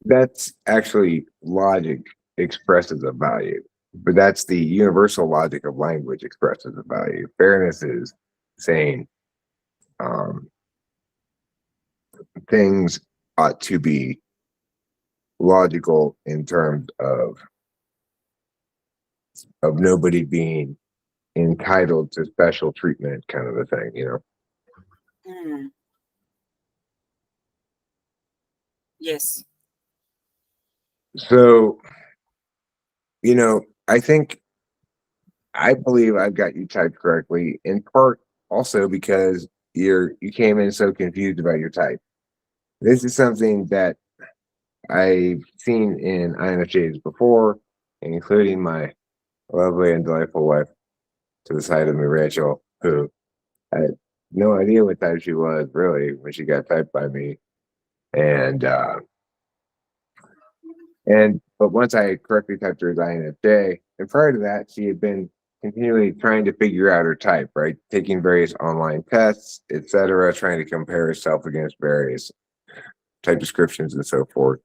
Speaker 1: That's actually logic expresses a value, but that's the universal logic of language expresses a value. Fairness is saying um, things ought to be logical in terms of nobody being entitled to special treatment, kind of a thing, you know.
Speaker 2: Mm, yes.
Speaker 1: So, you know, I believe I've got you typed correctly, in part also because you came in so confused about your type. This is something that I've seen in INFJs before, including my lovely and delightful wife to the side of me, Rachel, who had no idea what type she was really when she got typed by me. And but once I correctly typed her as INFJ, and prior to that, she had been continually trying to figure out her type, right? Taking various online tests, etc., trying to compare herself against various type descriptions and so forth,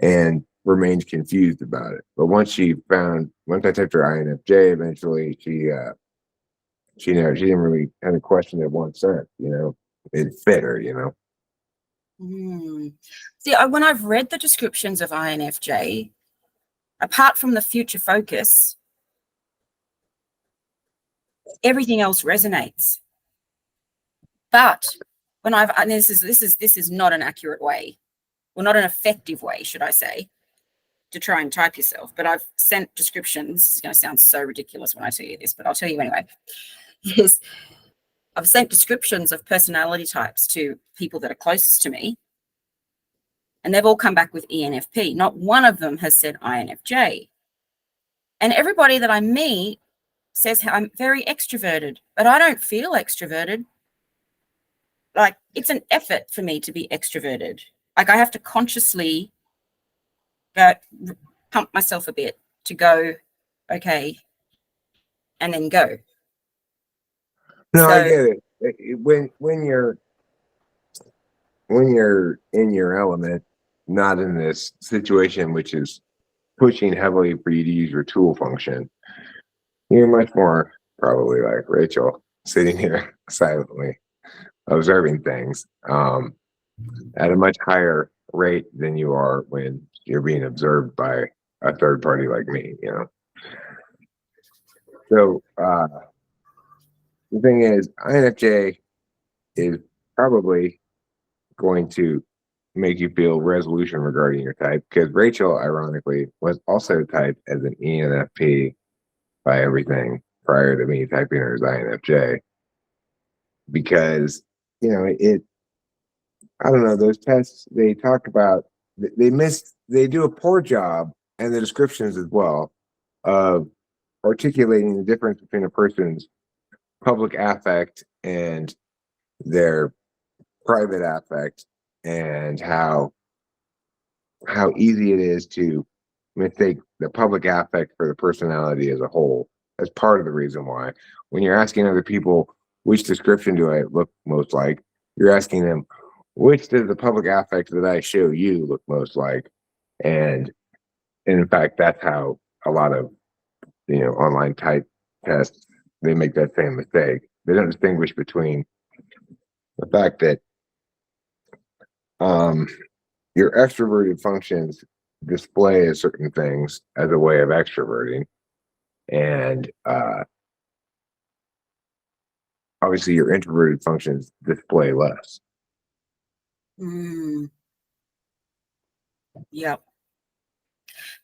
Speaker 1: and remained confused about it. But once I typed her INFJ, eventually she didn't really kind of question it once. You know, it fit her, you know.
Speaker 2: Mm. See, when I've read the descriptions of INFJ, apart from the future focus, everything else resonates. But when and this is not an accurate way, or not an effective way, should I say, to try and type yourself. But I've sent descriptions. It's going to sound so ridiculous when I tell you this, but I'll tell you anyway. Yes, I've sent descriptions of personality types to people that are closest to me, and they've all come back with ENFP. Not one of them has said INFJ. And everybody that I meet says how I'm very extroverted, but I don't feel extroverted. Like, it's an effort for me to be extroverted. Like, I have to consciously go pump myself a bit to go, okay, and then go.
Speaker 1: No, I
Speaker 2: So,
Speaker 1: get it. When you're in your element, not in this situation which is pushing heavily for you to use your tool function, you're much more probably like Rachel, sitting here silently observing things at a much higher rate than you are when you're being observed by a third party like me, you know. So the thing is, INFJ is probably going to make you feel resolution regarding your type, because Rachel, ironically, was also typed as an ENFP by everything prior to me typing her as INFJ. Because, you know, I don't know, those tests they talk about, they do a poor job, and the descriptions as well, of articulating the difference between a person's public affect and their private affect, and how easy it is to mistake the public affect for the personality as a whole. That's part of the reason why when you're asking other people which description do I look most like, you're asking them which does the public affect that I show you look most like. And in fact, that's how a lot of online type tests, they make that same mistake. They don't distinguish between the fact that um, your extroverted functions display as certain things as a way of extroverting, and obviously your introverted functions display less.
Speaker 2: yeah.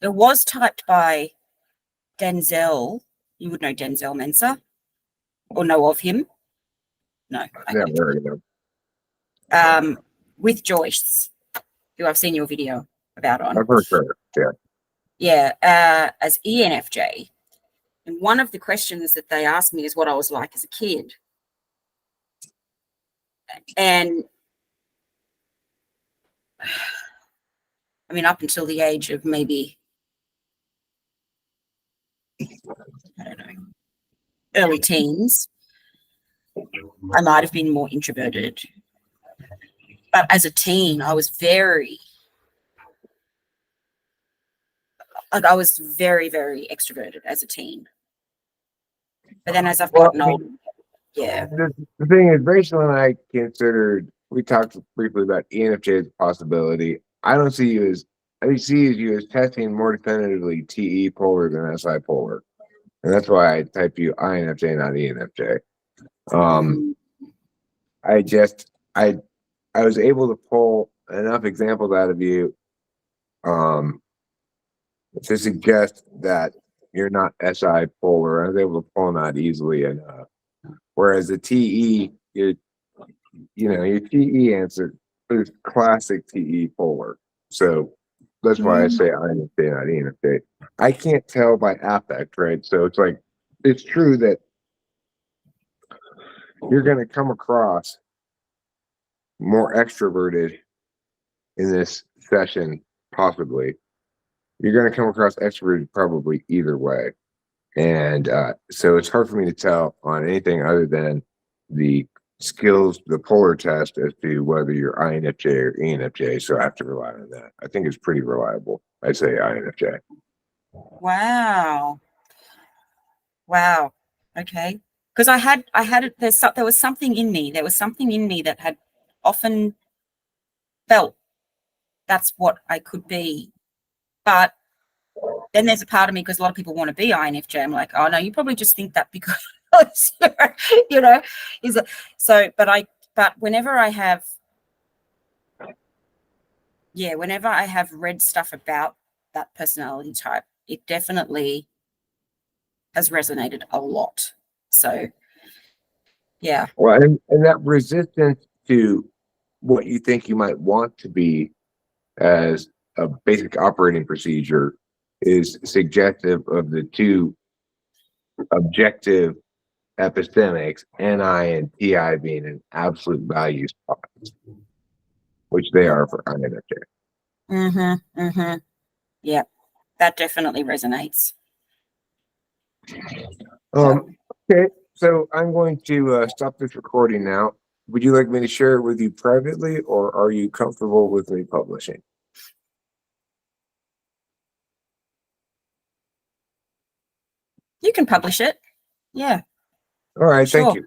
Speaker 2: It was typed by Denzel. You would know Denzel Mensa, or know of him? No.
Speaker 1: Yeah,
Speaker 2: Okay.
Speaker 1: there you go.
Speaker 2: With Joyce, who I've seen your video about on.
Speaker 1: I've heard her. Yeah.
Speaker 2: Yeah, as ENFJ. And one of the questions that they asked me is what I was like as a kid. And I mean, up until the age of maybe, I don't know, early teens, I might have been more introverted. But as a teen, I was very, very extroverted as a teen. But then as I've gotten older, yeah.
Speaker 1: The thing is, Rachel and I considered, we talked briefly about ENFJ as a possibility. I don't see you as, I see you as testing more definitively TE polar than SI polar. And that's why I type you INFJ, not ENFJ. I was able to pull enough examples out of you to suggest that you're not SI polar. I was able to pull them out easily enough. Whereas the TE, your TE answer is classic TE polar. So that's why I say INFJ, not ENFJ. I can't tell by affect, right? So it's like, it's true that you're going to come across more extroverted in this session, possibly. You're going to come across extroverted probably either way. And so it's hard for me to tell on anything other than the skills, the polar test, as to whether you're INFJ or ENFJ. So I have to rely on that. I think it's pretty reliable. I say INFJ.
Speaker 2: Wow. Okay. Because there was something in me. There was something in me that had often felt that's what I could be. But then there's a part of me, because a lot of people want to be INFJ. I'm like, oh no, you probably just think that because but whenever I have read stuff about that personality type, it definitely has resonated a lot. So yeah.
Speaker 1: Well, and that resistance to what you think you might want to be as a basic operating procedure is suggestive of the two objective epistemics, NI and TI, being an absolute value spot, which they are for INFJ.
Speaker 2: Yeah, that definitely resonates.
Speaker 1: Okay, so I'm going to stop this recording now. Would you like me to share it with you privately, or are you comfortable with me publishing?
Speaker 2: You can publish it. Yeah.
Speaker 1: All right,
Speaker 2: Sure.
Speaker 1: thank you.